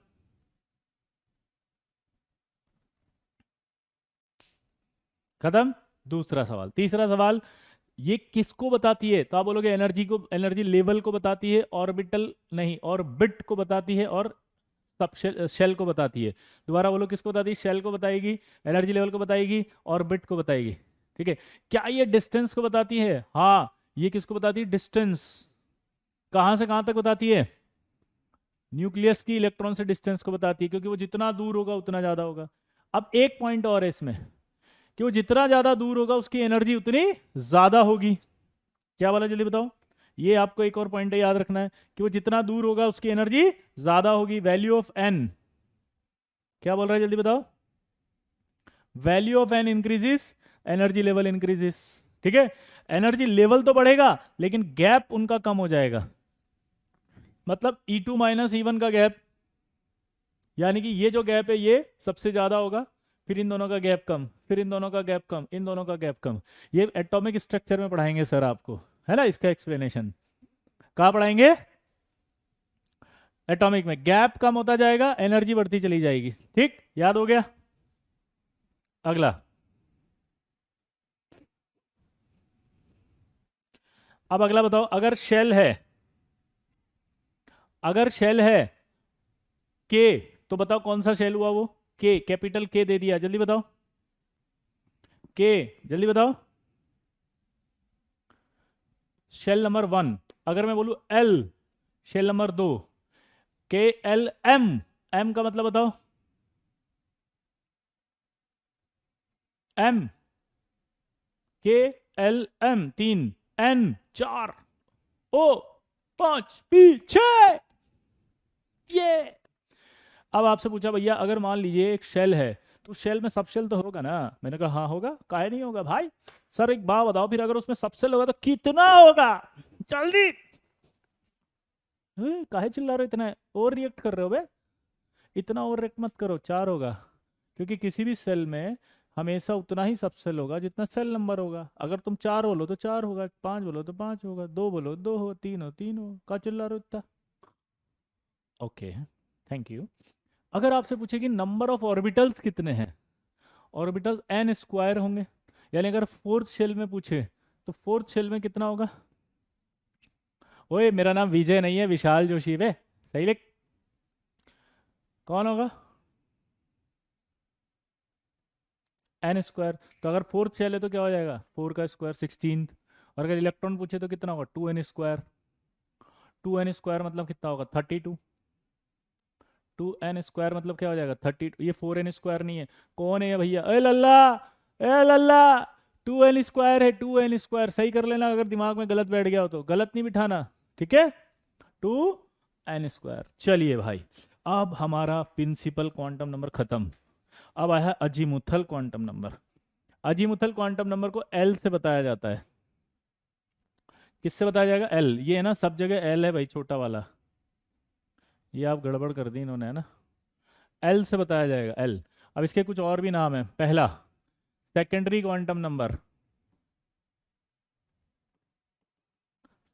खत्म। दूसरा सवाल। तीसरा सवाल, ये किसको बताती है? तो आप बोलोगे एनर्जी को, एनर्जी लेवल को बताती है, ऑर्बिटल नहीं, ऑर्बिट को बताती है, और सब शेल को बताती है। दोबारा बोलो, किसको बताती है? शेल को बताएगी, एनर्जी लेवल को बताएगी, ऑर्बिट को बताएगी। ठीक है? क्या ये डिस्टेंस को बताती है? हाँ। ये किसको बताती है? डिस्टेंस। कहां से कहां तक बताती है? न्यूक्लियस की इलेक्ट्रॉन से डिस्टेंस को बताती है, क्योंकि वो जितना दूर होगा उतना ज्यादा होगा। अब एक पॉइंट और है इसमें, कि वो जितना ज्यादा दूर होगा उसकी एनर्जी उतनी ज्यादा होगी। क्या बोला, जल्दी बताओ? ये आपको एक और पॉइंट याद रखना है, कि वो जितना दूर होगा उसकी एनर्जी ज्यादा होगी। वैल्यू ऑफ एन, क्या बोल रहा है, जल्दी बताओ? Value of N increases, energy level increases. ठीक है? एनर्जी लेवल तो बढ़ेगा, लेकिन गैप उनका कम हो जाएगा। मतलब E2 माइनस E1 का गैप, यानी कि ये जो गैप है ये सबसे ज्यादा होगा, फिर इन दोनों का गैप कम, फिर इन दोनों का गैप कम, इन दोनों का गैप कम। ये एटॉमिक स्ट्रक्चर में पढ़ाएंगे सर आपको, है ना? इसका एक्सप्लेनेशन कहाँ पढ़ाएंगे? एटॉमिक में। गैप कम होता जाएगा, एनर्जी बढ़ती चली जाएगी। ठीक, याद हो गया? अगला, अब अगला बताओ, अगर शेल है, अगर शेल है के, तो बताओ कौन सा शेल हुआ वो? के, कैपिटल के दे दिया, जल्दी बताओ। के, जल्दी बताओ। Shell number one. अगर मैं बोलूं एल, शेल नंबर दो, KLM, एम का मतलब बताओ? एम, KLM तीन, एन चार, ओ पांच, पी छह। ये, अब आपसे पूछा भैया, अगर मान लीजिए एक शेल है, तो शेल में सब शेल तो होगा ना? मैंने कहा हाँ होगा, काहे नहीं होगा भाई? सर एक बात बताओ, फिर अगर उसमें सब शेल होगा तो कितना होगा? जल्दी। काहे चिल्ला रहे हो इतना? ओवर रिएक्ट कर रहे हो बे? इतना ओवर रिएक्ट मत करो। चार होगा, क्योंकि किसी भी सेल में हमेशा उतना ही सब सेल होगा जितना सेल नंबर होगा। अगर तुम चार बोलो तो चार होगा, पांच बोलो तो पांच होगा, दो बोलो दो हो, तीन हो तीन हो। का चिल्ला रहे हो इतना? Okay, thank you. अगर आपसे पूछे कि नंबर ऑफ ऑर्बिटल्स कितने हैं, ऑर्बिटल्स एन स्क्वायर होंगे। यानी अगर फोर्थ शेल में पूछे, तो फोर्थ शेल में कितना होगा? ओए मेरा नाम विजय नहीं है, विशाल जोशी है बे। सही लिख। कौन होगा? N square. तो अगर फोर्थ शेल है तो क्या हो जाएगा? फोर का स्क्वायर 16। और अगर इलेक्ट्रॉन पूछे तो कितना होगा? 2n square. 2n स्क्वायर मतलब कितना होगा? 32। 2n स्क्वायर मतलब क्या हो जाएगा? 32। ये 4n स्क्वायर नहीं है। कौन है ये भैया? ए लल्ला, ए लल्ला, 2n स्क्वायर है। 2n स्क्वायर सही कर लेना, अगर दिमाग में गलत बैठ गया हो तो गलत नहीं बिठाना। ठीक है? 2n square. चलिए भाई, अब हमारा प्रिंसिपल क्वांटम नंबर खत्म। अब आया है azimuthal quantum number. Azimuthal quantum number को एल से बताया जाता है। किससे बताया जाएगा? एल। ये है ना, सब जगह एल है भाई, छोटा वाला। ये आप गड़बड़ कर दी इन्होंने, है ना? एल से बताया जाएगा, एल। अब इसके कुछ और भी नाम है। पहला, secondary quantum number,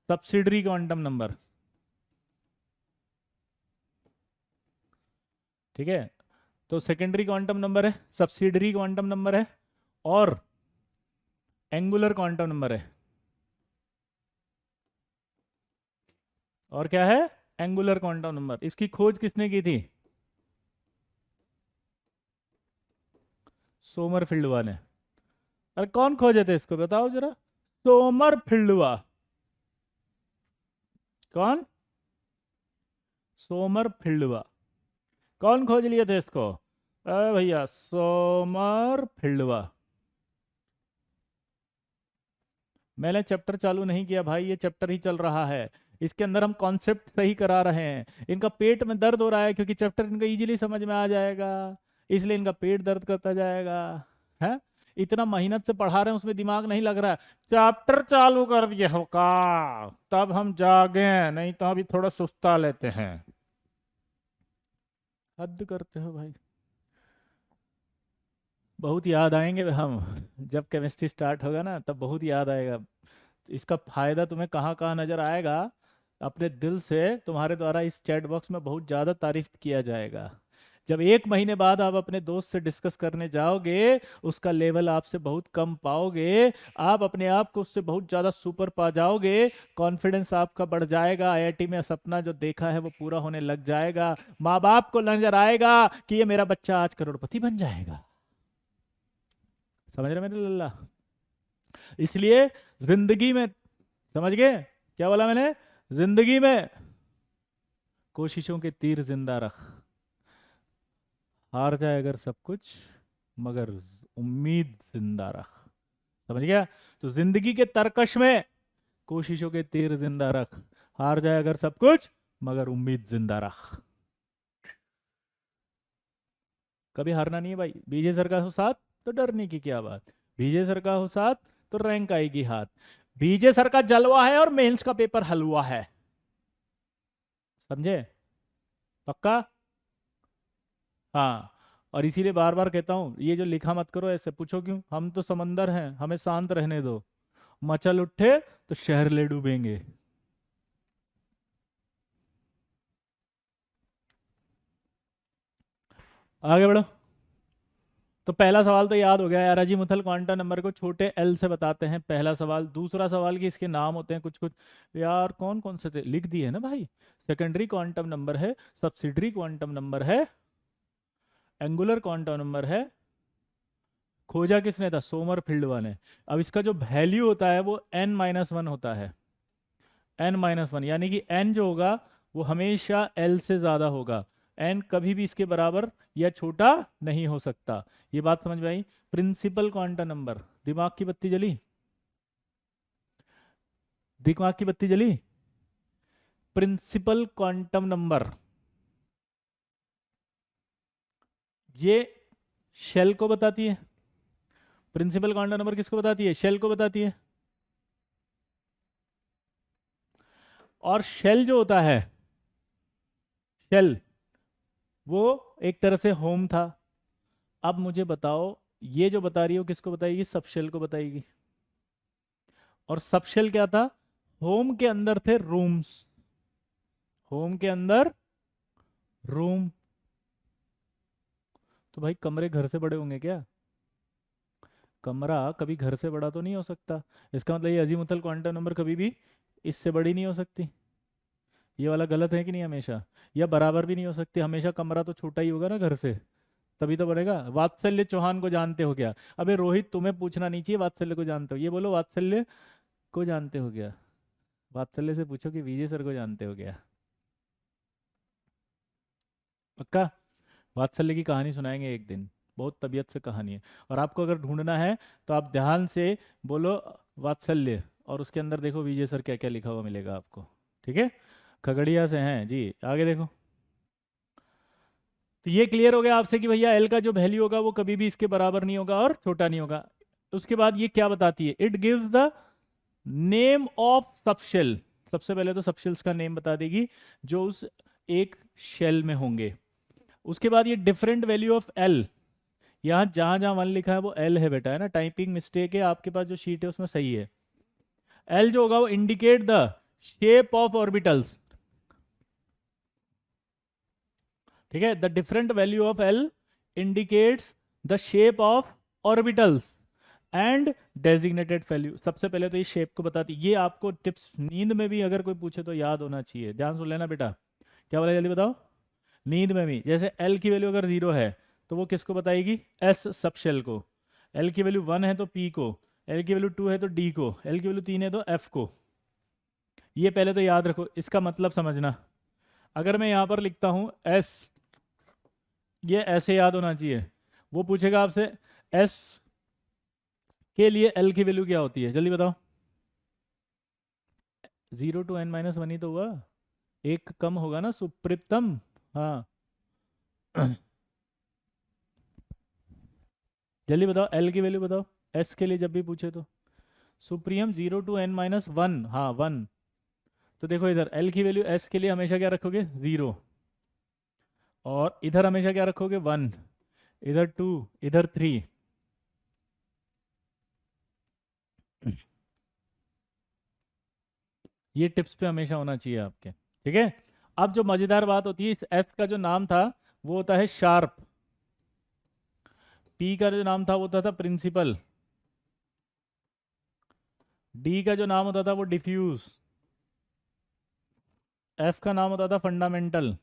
subsidiary quantum number. ठीक है? तो सेकेंडरी क्वांटम नंबर है, सब्सिडरी क्वांटम नंबर है, और एंगुलर क्वांटम नंबर है। और क्या है? Angular quantum number. इसकी खोज किसने की थी? सोमरफील्ड ने। अरे कौन खोजे थे इसको, बताओ जरा? सोमरफिल्डवा। कौन? सोमरफिल्डवा। कौन खोज लिए थे इसको? अरे भैया सोमरफिल्डवा। मैंने चैप्टर चालू नहीं किया भाई, ये चैप्टर ही चल रहा है। इसके अंदर हम कॉन्सेप्ट सही करा रहे हैं। इनका पेट में दर्द हो रहा है क्योंकि चैप्टर इनका इजीली समझ में आ जाएगा, इसलिए इनका पेट दर्द करता जाएगा। है, इतना मेहनत से पढ़ा रहे हैं, उसमें दिमाग नहीं लग रहा है। चैप्टर चालू कर दिए हो का, तब हम जागे, नहीं तो अभी थोड़ा सुस्ता लेते हैं। हद करते हो भाई। बहुत याद आएंगे हम, जब केमिस्ट्री स्टार्ट होगा ना तब बहुत याद आएगा। इसका फायदा तुम्हें कहाँ कहाँ नजर आएगा, अपने दिल से तुम्हारे द्वारा इस चैट बॉक्स में बहुत ज़्यादा तारीफ किया जाएगा। जब 1 महीने बाद आप अपने दोस्त से डिस्कस करने जाओगे, उसका लेवल आपसे बहुत कम पाओगे, आप अपने आप को उससे बहुत ज़्यादा सुपर पा जाओगे, कॉन्फिडेंस आपका बढ़ जाएगा, आईआईटी में सपना जो देखा है वो पूरा होने लग जाएगा, माँ बाप को नजर आएगा कि ये मेरा बच्चा आज करोड़पति बन जाएगा। समझ रहे मेरे लल्ला? इसलिए जिंदगी में, समझ गए क्या बोला मैंने? जिंदगी में कोशिशों के तीर जिंदा रख, हार जाए अगर सब कुछ, मगर उम्मीद जिंदा रख। समझ गया? तो जिंदगी के तरकश में कोशिशों के तीर जिंदा रख, हार जाए अगर सब कुछ, मगर उम्मीद जिंदा रख। कभी हारना नहीं है भाई। बीजे सर का हो साथ तो डरने की क्या बात, बीजे सर का हो साथ तो रैंक आएगी हाथ। बीजे सर का जलवा है और मेंस का पेपर हलवा है। समझे? पक्का? हाँ। और इसीलिए बार बार कहता हूं, ये जो लिखा मत करो ऐसे। पूछो क्यों? हम तो समंदर हैं, हमें शांत रहने दो। मचल उठे तो शहर ले डूबेंगे। आगे बढ़ो। तो पहला सवाल तो याद हो गया यार, अजीमुथल क्वांटम नंबर को छोटे एल से बताते हैं, पहला सवाल। दूसरा सवाल कि इसके नाम होते हैं कुछ कुछ। यार कौन कौन से थे, लिख दिए ना भाई। सेकेंडरी क्वांटम नंबर है, सब्सिडरी क्वांटम नंबर है, एंगुलर क्वांटम नंबर है। खोजा किसने था? सोमरफील्ड ने। अब इसका जो वैल्यू होता है वो n-1 होता है। n-1 यानी कि n जो होगा वो हमेशा l से ज्यादा होगा। n कभी भी इसके बराबर या छोटा नहीं हो सकता। ये बात समझ में आई? Principal quantum number. दिमाग की बत्ती जली? दिमाग की बत्ती जली? प्रिंसिपल क्वांटम नंबर, ये शेल को बताती है। प्रिंसिपल क्वांटम नंबर किसको बताती है? शेल को बताती है। और शेल जो होता है, शेल, वो एक तरह से होम था। अब मुझे बताओ, ये जो बता रही हो किसको बताएगी? सब शेल को बताएगी। और सब शेल क्या था? होम के अंदर थे रूम्स, होम के अंदर रूम। तो भाई कमरे घर से बड़े होंगे क्या? कमरा कभी घर से बड़ा तो नहीं हो सकता। इसका मतलब ये अजीमुथल क्वांटम नंबर कभी भी इससे बड़ी नहीं हो सकती। ये वाला गलत है कि नहीं? हमेशा या बराबर भी नहीं हो सकती, हमेशा कमरा तो छोटा ही होगा ना घर से, तभी तो बनेगा। वात्सल्य चौहान को जानते हो क्या? अबे रोहित, तुम्हें पूछना नहीं चाहिए वात्सल्य को जानते हो, ये बोलो वात्सल्य को जानते हो क्या। वात्सल्य से पूछो कि विजय सर को जानते हो क्या। पक्का? वात्सल्य की कहानी सुनाएंगे एक दिन, बहुत तबीयत से कहानी है। और आपको अगर ढूंढना है तो आप ध्यान से बोलो वात्सल्य, और उसके अंदर देखो विजय सर क्या क्या लिखा हुआ मिलेगा आपको। ठीक है? खगड़िया से हैं जी, आगे देखो। तो ये क्लियर हो गया आपसे कि भैया एल का जो वैल्यू होगा वो कभी भी इसके बराबर नहीं होगा और छोटा नहीं होगा। उसके बाद ये क्या बताती है? It gives the name of subshell. सबसे पहले तो सबशेल्स का नेम बता देगी जो उस एक शेल में होंगे। उसके बाद ये डिफरेंट वैल्यू ऑफ एल, यहाँ जहां जहां 1 लिखा है वो एल है बेटा, है ना? टाइपिंग मिस्टेक है, आपके पास जो शीट है उसमें सही है। एल जो होगा वो indicate the shape of orbitals. ठीक है? The different value of L indicates the shape of orbitals and designated value. सबसे पहले तो ये शेप को बताती, ये आपको टिप्स नींद में भी अगर कोई पूछे तो याद होना चाहिए। ध्यान सुन लेना बेटा। क्या बोला जल्दी बताओ? नींद में भी जैसे एल की वैल्यू अगर 0 है तो वो किसको बताएगी? एस सबशेल को। एल की वैल्यू 1 है तो पी को, एल की वैल्यू 2 है तो डी को, एल की वैल्यू 3 है तो एफ को। ये पहले तो याद रखो, इसका मतलब समझना। अगर मैं यहाँ पर लिखता हूँ एस, ये ऐसे याद होना चाहिए। वो पूछेगा आपसे एस के लिए एल की वैल्यू क्या होती है, जल्दी बताओ। 0 to n-1 ही तो हुआ, एक कम होगा ना सुप्रितम। हाँ जल्दी बताओ एल की वैल्यू बताओ, एस के लिए जब भी पूछे तो। सुप्रियम 0 to n-1, हाँ 1। तो देखो इधर एल की वैल्यू एस के लिए हमेशा क्या रखोगे, 0। और इधर हमेशा क्या रखोगे, 1। इधर 2, इधर 3। ये टिप्स पे हमेशा होना चाहिए आपके, ठीक है। अब जो मजेदार बात होती है, इस एस का जो नाम था वो होता है शार्प, पी का जो नाम था वो होता था प्रिंसिपल, डी का जो नाम होता था वो डिफ्यूज, एफ का नाम होता था fundamental.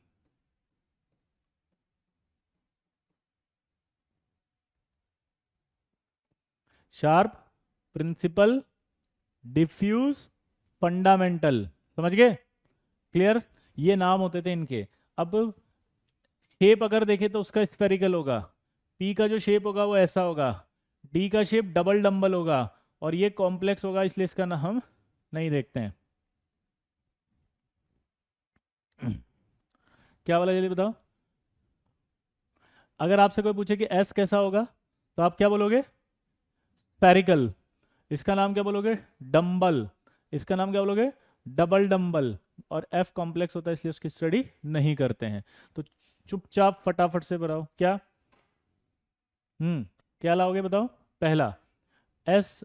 Sharp, principal, diffuse, fundamental, समझ गए, क्लियर। ये नाम होते थे इनके। अब शेप अगर देखें तो उसका स्फेरिकल होगा, पी का जो शेप होगा वो ऐसा होगा, डी का शेप डबल डंबल होगा, और ये कॉम्प्लेक्स होगा इसलिए इसका नाम हम नहीं देखते हैं। क्या वाला जल्दी बताओ। अगर आपसे कोई पूछे कि एस कैसा होगा तो आप क्या बोलोगे, स्फेरिकल। इसका नाम क्या बोलोगे, डंबल। इसका नाम क्या बोलोगे, डबल डंबल। और एफ कॉम्प्लेक्स होता है इसलिए उसकी स्टडी नहीं करते हैं। तो चुपचाप फटाफट से बताओ क्या। क्या लाओगे बताओ। पहला, एस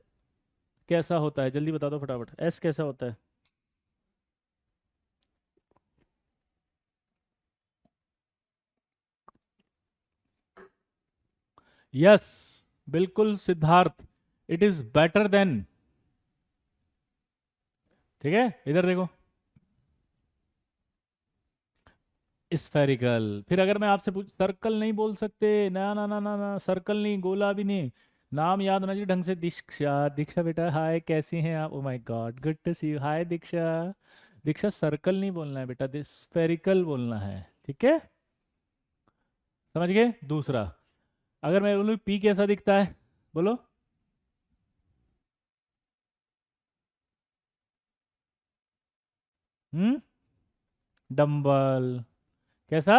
कैसा होता है, जल्दी बता दो फटाफट, एस कैसा होता है। यस, बिल्कुल Siddharth, it is better than. ठीक है, इधर देखो, स्फेरिकल। फिर अगर मैं आपसे पूछ, सर्कल नहीं बोल सकते, ना ना ना ना ना, सर्कल नहीं, गोला भी नहीं। नाम याद होना चाहिए ढंग से, दीक्षा, दीक्षा बेटा हाय कैसी हैं आप, oh my God good to see you, hi Diksha. दीक्षा सर्कल नहीं बोलना है बेटा, स्फेरिकल बोलना है, ठीक है, समझ गए। दूसरा, अगर मैं बोलूँ पी कैसा दिखता है, बोलो। हम्म, डंबल, कैसा,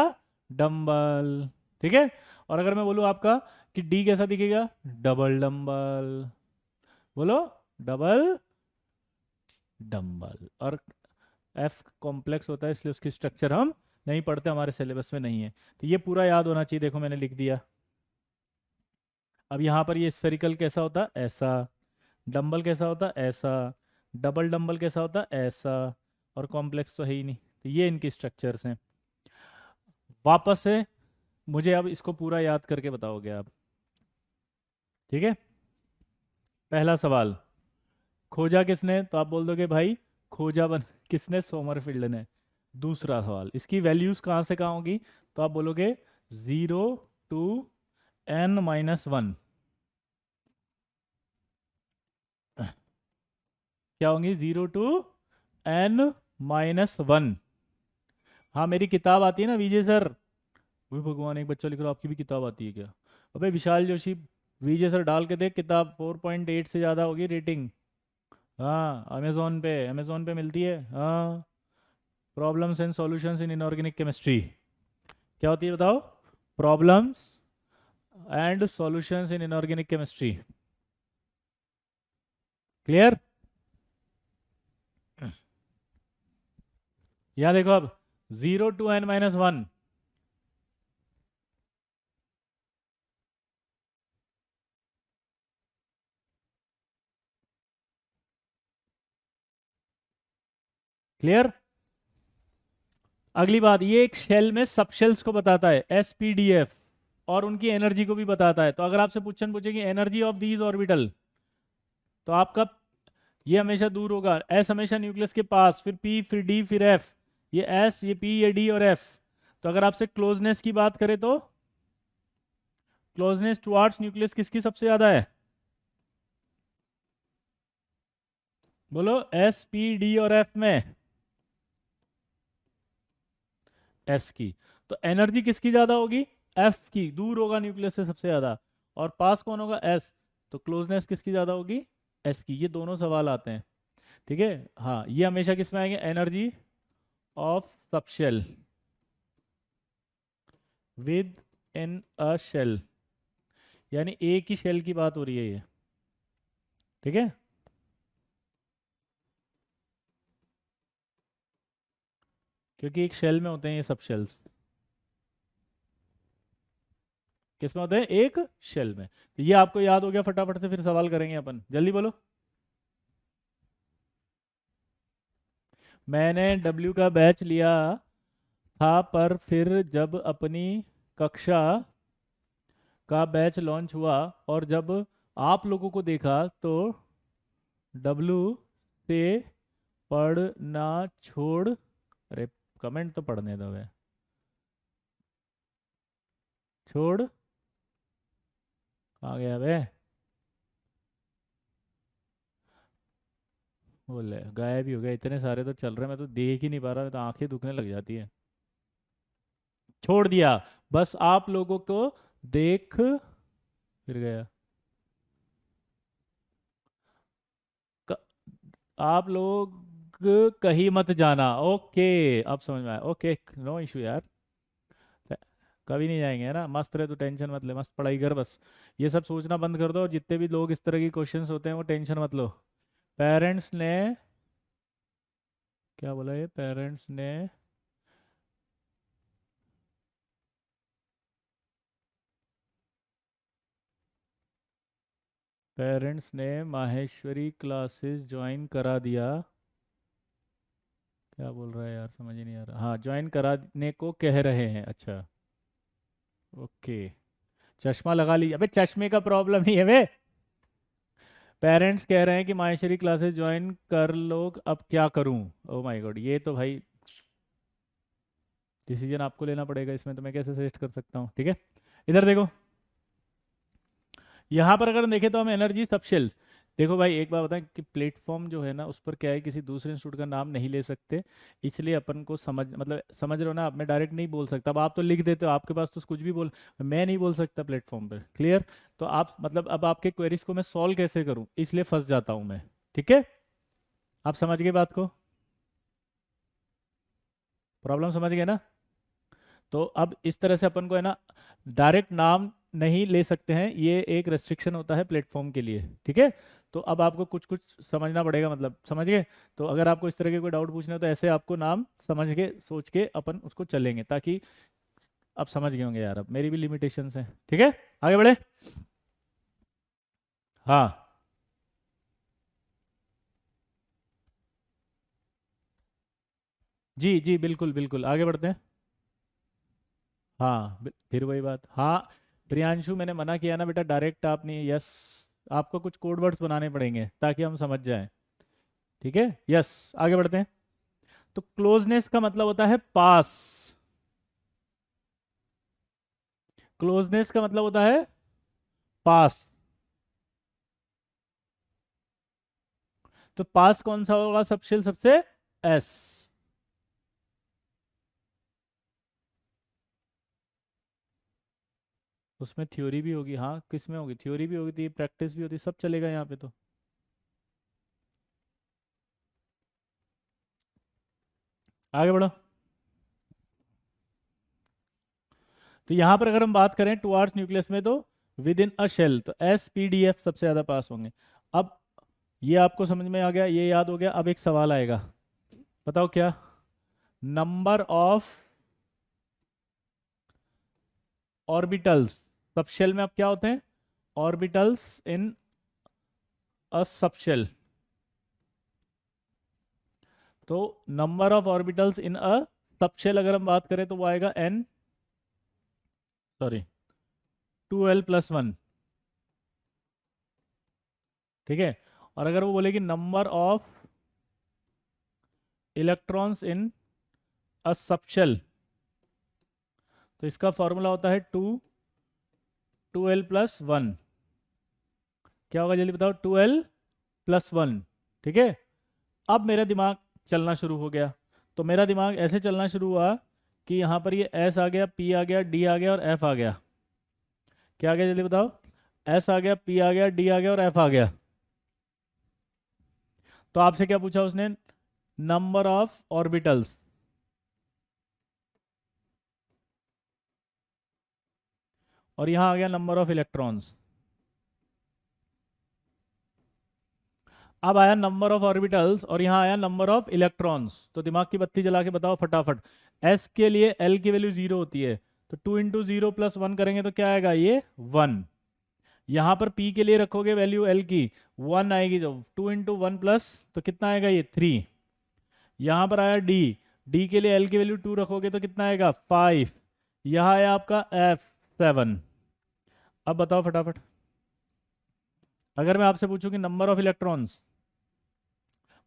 डंबल, ठीक है। और अगर मैं बोलूँ आपका कि डी कैसा दिखेगा, डबल डंबल, बोलो, डबल डंबल। और एफ कॉम्प्लेक्स होता है इसलिए उसकी स्ट्रक्चर हम नहीं पढ़ते, हमारे सिलेबस में नहीं है। तो ये पूरा याद होना चाहिए, देखो मैंने लिख दिया। अब यहाँ पर ये स्फेरिकल कैसा होता, ऐसा। डंबल कैसा होता, ऐसा। डबल डंबल कैसा होता, ऐसा। और कॉम्प्लेक्स तो है ही नहीं, तो ये इनकी स्ट्रक्चर्स हैं। वापस से मुझे अब इसको पूरा याद करके बताओगे आप, ठीक है। पहला सवाल, खोजा किसने, तो आप बोल दोगे भाई खोजा बन किसने, सोमरफील्ड ने। दूसरा सवाल, इसकी वैल्यूज कहाँ से कहाँ होगी, तो आप बोलोगे 0 to n-1। क्या होंगी, 0 to n-1। हाँ मेरी किताब आती है ना विजय सर, वो भगवान एक बच्चा लिख रहा, आपकी भी किताब आती है क्या। अबे विशाल जोशी, विजय सर डाल के देख, किताब 4.8 से ज़्यादा होगी रेटिंग। हाँ अमेजोन पे मिलती है, हाँ। Problems and solutions in inorganic chemistry, क्या होती है बताओ, problems and solutions in inorganic chemistry, clear. यहाँ देखो अब, 0 to n-1। क्लियर। अगली बात, ये एक शेल में सब शेल्स को बताता है, SPDF, और उनकी एनर्जी को भी बताता है। तो अगर आपसे क्वेश्चन पूछेगी एनर्जी ऑफ दीज ऑर्बिटल, तो आपका ये हमेशा दूर होगा, एस हमेशा न्यूक्लियस के पास, फिर पी, फिर डी, फिर एफ। ये एस, ये पी, ये डी और एफ। तो अगर आपसे क्लोजनेस की बात करें तो क्लोजनेस टुवार्ड्स न्यूक्लियस किसकी सबसे ज्यादा है, बोलो एस पी डी और एफ में एस की। तो एनर्जी किसकी ज्यादा होगी? एफ की, दूर होगा न्यूक्लियस से सबसे ज्यादा। और पास कौन होगा? एस। तो क्लोजनेस किसकी ज्यादा होगी? एस की। ये दोनों सवाल आते हैं। ठीक है। हाँ, ये हमेशा किस में आएंगे? Energy of subshell within a shell, यानी एक ही शेल की बात हो रही है ये। ठीक है। क्योंकि एक शेल में होते हैं ये सब शेल्स। किस में होते हैं? एक शेल में। तो ये आपको याद हो गया, फटाफट से फिर सवाल करेंगे अपन, जल्दी बोलो। मैंने डब्ल्यू का बैच लिया था, पर फिर जब अपनी कक्षा का बैच लॉन्च हुआ और जब आप लोगों को देखा तो डब्ल्यू से पढ़ना छोड़। अरे, कमेंट तो पढ़ने दो बे। छोड़। कहाँ गया बे? बोले गायब ही हो गया। इतने सारे तो चल रहे हैं, मैं तो देख ही नहीं पा रहा, तो आंखें दुखने लग जाती है। छोड़ दिया। बस आप लोगों को देख। फिर गया। क, आप लोग कहीं मत जाना। ओके, अब समझ में आया। ओके, नो इशू यार। कभी नहीं जाएंगे, है ना? मस्त रहे, तो टेंशन मत ले, मस्त पढ़ाई कर बस। ये सब सोचना बंद कर दो, और जितने भी लोग इस तरह की क्वेश्चंस होते हैं वो टेंशन मत लो। पेरेंट्स ने क्या बोला? ये पेरेंट्स ने माहेश्वरी क्लासेस ज्वाइन करा दिया। क्या बोल रहा है यार, समझ ही नहीं आ रहा। हाँ, ज्वाइन कराने को कह रहे हैं। अच्छा। ओके। चश्मा लगा लीजिए। अबे चश्मे का प्रॉब्लम नहीं है बे। पेरेंट्स कह रहे हैं कि माहेश्वरी क्लासेस ज्वाइन कर लो, अब क्या करूं? ओ माय गॉड, ये तो भाई डिसीजन आपको लेना पड़ेगा इसमें, तो मैं कैसे सजेस्ट कर सकता हूँ? ठीक है। इधर देखो। यहाँ पर अगर देखें तो हम एनर्जी सबशेल्स। देखो भाई, एक बात बताएं कि प्लेटफॉर्म जो है ना, उस पर क्या है, किसी दूसरे इंस्टीट्यूट का नाम नहीं ले सकते। इसलिए अपन को समझ, मतलब समझ रहे हो ना आप? मैं डायरेक्ट नहीं बोल सकता। अब आप तो लिख देते हो, आपके पास तो कुछ भी बोल। मैं नहीं बोल सकता प्लेटफॉर्म पर। क्लियर? तो आप मतलब अब आपके क्वेरीज को मैं सॉल्व कैसे करूँ, इसलिए फंस जाता हूँ मैं। ठीक है। आप समझ गए बात को? प्रॉब्लम समझ गए ना? तो अब इस तरह से अपन को है ना, डायरेक्ट नाम नहीं ले सकते हैं, ये एक रेस्ट्रिक्शन होता है प्लेटफॉर्म के लिए। ठीक है। तो अब आपको कुछ कुछ समझना पड़ेगा, मतलब समझ गए? तो अगर आपको इस तरह के कोई डाउट पूछना हो तो ऐसे आपको नाम समझ के सोच के अपन उसको चलेंगे, ताकि आप समझ गए होंगे यार, अब मेरी भी लिमिटेशंस हैं। ठीक है। आगे बढ़े। हाँ जी जी, बिल्कुल बिल्कुल, आगे बढ़ते हैं। हाँ, फिर वही बात। हाँ प्रियांशु, मैंने मना किया ना बेटा, डायरेक्ट आप नहीं। यस, आपको कुछ कोड वर्ड्स बनाने पड़ेंगे ताकि हम समझ जाएं। ठीक है। यस, आगे बढ़ते हैं। तो क्लोजनेस का मतलब होता है पास। क्लोजनेस का मतलब होता है पास। तो पास कौन सा होगा सबशेल सबसे? एस। उसमें थ्योरी भी होगी। हाँ, किस में होगी? थ्योरी भी होगी, प्रैक्टिस भी होती, सब चलेगा यहाँ पे तो। आगे बढ़ो। तो यहाँ पर अगर हम बात करें टुवार्ड्स न्यूक्लियस में, तो विद इन अ शेल, तो एस पी डी एफ सबसे ज्यादा पास होंगे। अब ये आपको समझ में आ गया, ये याद हो गया। अब एक सवाल आएगा, बताओ क्या? नंबर ऑफ ऑर्बिटल्स सबशेल में अब क्या होते हैं? Orbitals in a subshell. तो number of orbitals in a subshell अगर हम बात करें तो वो आएगा एन, सॉरी, 2l+1। ठीक है। और अगर वो बोलेगी number of electrons in a subshell, तो इसका फॉर्मूला होता है 2l+1। क्या होगा जल्दी बताओ? 2l+1। ठीक है। अब मेरा दिमाग चलना शुरू हो गया। तो मेरा दिमाग ऐसे चलना शुरू हुआ कि यहाँ पर ये एस आ गया, पी आ गया, डी आ गया और एफ आ गया। क्या आ गया जल्दी बताओ? एस आ गया, पी आ गया, डी आ गया और एफ आ गया। तो आपसे क्या पूछा उसने? Number of orbitals. और यहाँ आ गया नंबर ऑफ इलेक्ट्रॉन्स। अब आया नंबर ऑफ ऑर्बिटल्स और यहाँ आया नंबर ऑफ इलेक्ट्रॉन्स। तो दिमाग की बत्ती जला के बताओ फटाफट। एस के लिए एल की वैल्यू जीरो होती है, तो 2 × 0 + 1 करेंगे तो क्या आएगा? ये 1। यहाँ पर पी के लिए रखोगे वैल्यू एल की, 1 आएगी, तो 2 × 1 प्लस, तो कितना आएगा? ये 3। यहाँ पर आया डी, डी के लिए एल की वैल्यू 2 रखोगे तो कितना आएगा? 5। यहाँ आया आपका एफ, 7। अब बताओ फटाफट, अगर मैं आपसे पूछूं कि number of electrons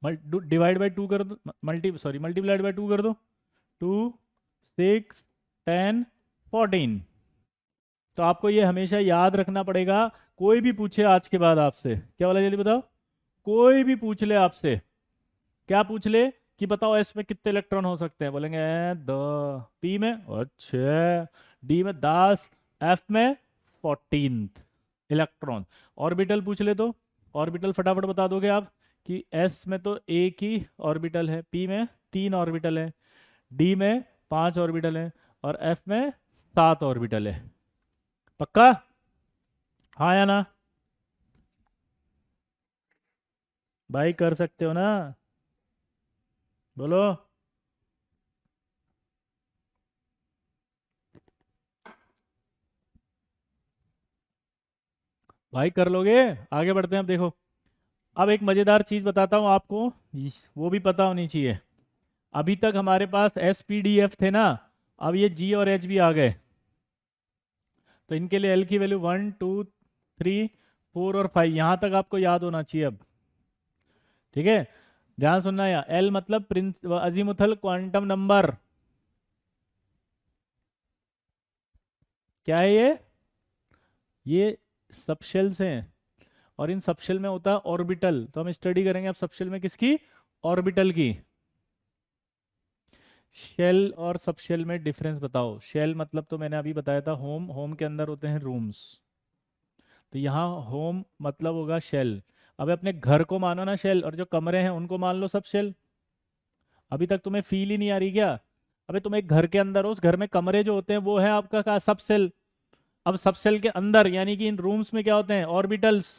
divide by 2 कर दो, मल्टीप्लाइड बाई 2 कर दो, 2, 6, 10, 14। तो आपको ये हमेशा याद रखना पड़ेगा। कोई भी पूछे आज के बाद आपसे, क्या बोला जल्दी बताओ? कोई भी पूछ ले आपसे, क्या पूछ ले कि बताओ एस में कितने इलेक्ट्रॉन हो सकते हैं, बोलेंगे 2, पी में अच्छा, डी में 10, एफ में 14 इलेक्ट्रॉन। ऑर्बिटल पूछ ले तो ऑर्बिटल फटाफट बता दोगे आप कि एस में तो एक ही ऑर्बिटल है, पी में 3 ऑर्बिटल है, डी में 5 ऑर्बिटल है और एफ में 7 ऑर्बिटल है। पक्का? हाँ या ना? भाई कर सकते हो ना? बोलो। भाई कर लोगे? आगे बढ़ते हैं। अब देखो, अब एक मजेदार चीज बताता हूँ आपको, वो भी पता होनी चाहिए। अभी तक हमारे पास एस पी डी एफ थे ना, अब ये जी और एच भी आ गए। तो इनके लिए एल की वैल्यू 1, 2, 3, 4 और 5, यहां तक आपको याद होना चाहिए अब। ठीक है, ध्यान सुनना। या एल मतलब प्रिंस अजीमुथल क्वांटम नंबर। क्या है ये सबशेल्स हैं, और इन सबशेल में होता है ऑर्बिटल। तो हम स्टडी करेंगे अब सबशेल में किसकी? ऑर्बिटल की। शेल और सबशेल में डिफरेंस बताओ। शेल मतलब तो मैंने अभी बताया था, होम, होम के अंदर होते हैं रूम्स। तो यहाँ होम मतलब होगा शेल। अब अपने घर को मानो ना शेल, और जो कमरे हैं उनको मान लो सब शेल। अभी तक तुम्हें फील ही नहीं आ रही क्या? अबे तुम एक घर के अंदर हो, उस घर में कमरे जो होते हैं वो है आपका का सब सेल। अब सब सेल के अंदर यानी कि इन रूम्स में क्या होते हैं? ऑर्बिटल्स।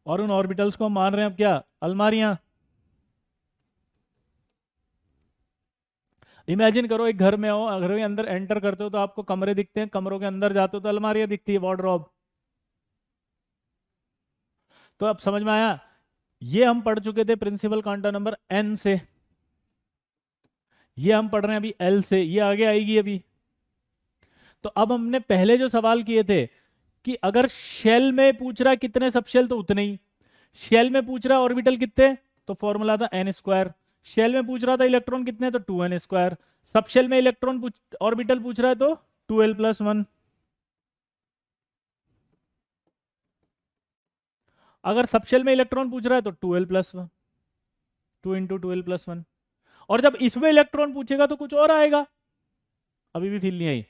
और उन ऑर्बिटल्स को हम मान रहे हैं अब क्या? अलमारियां। इमेजिन करो एक घर में हो, घर के अंदर एंटर करते हो तो आपको कमरे दिखते हैं, कमरों के अंदर जाते हो तो अलमारियां दिखती है, वार्डरोब। तो अब समझ में आया? ये हम पढ़ चुके थे प्रिंसिपल क्वांटम नंबर एन से, ये हम पढ़ रहे हैं अभी एल से, ये आगे आएगी अभी। तो अब हमने पहले जो सवाल किए थे कि अगर शेल में पूछ रहा है कितने सबशेल तो उतने ही, शेल में पूछ रहा है ऑर्बिटल कितने तो फॉर्मूला था एन स्क्वायर, शेल में पूछ रहा था इलेक्ट्रॉन कितने तो 2n², सबशेल में इलेक्ट्रॉन ऑर्बिटल पूछ रहा है तो 2l+1। अगर सबशेल में इलेक्ट्रॉन पूछ रहा है तो 2l+1, 2 × 2l+1। और जब इसमें इलेक्ट्रॉन पूछेगा तो कुछ और आएगा। अभी भी फील नहीं आई?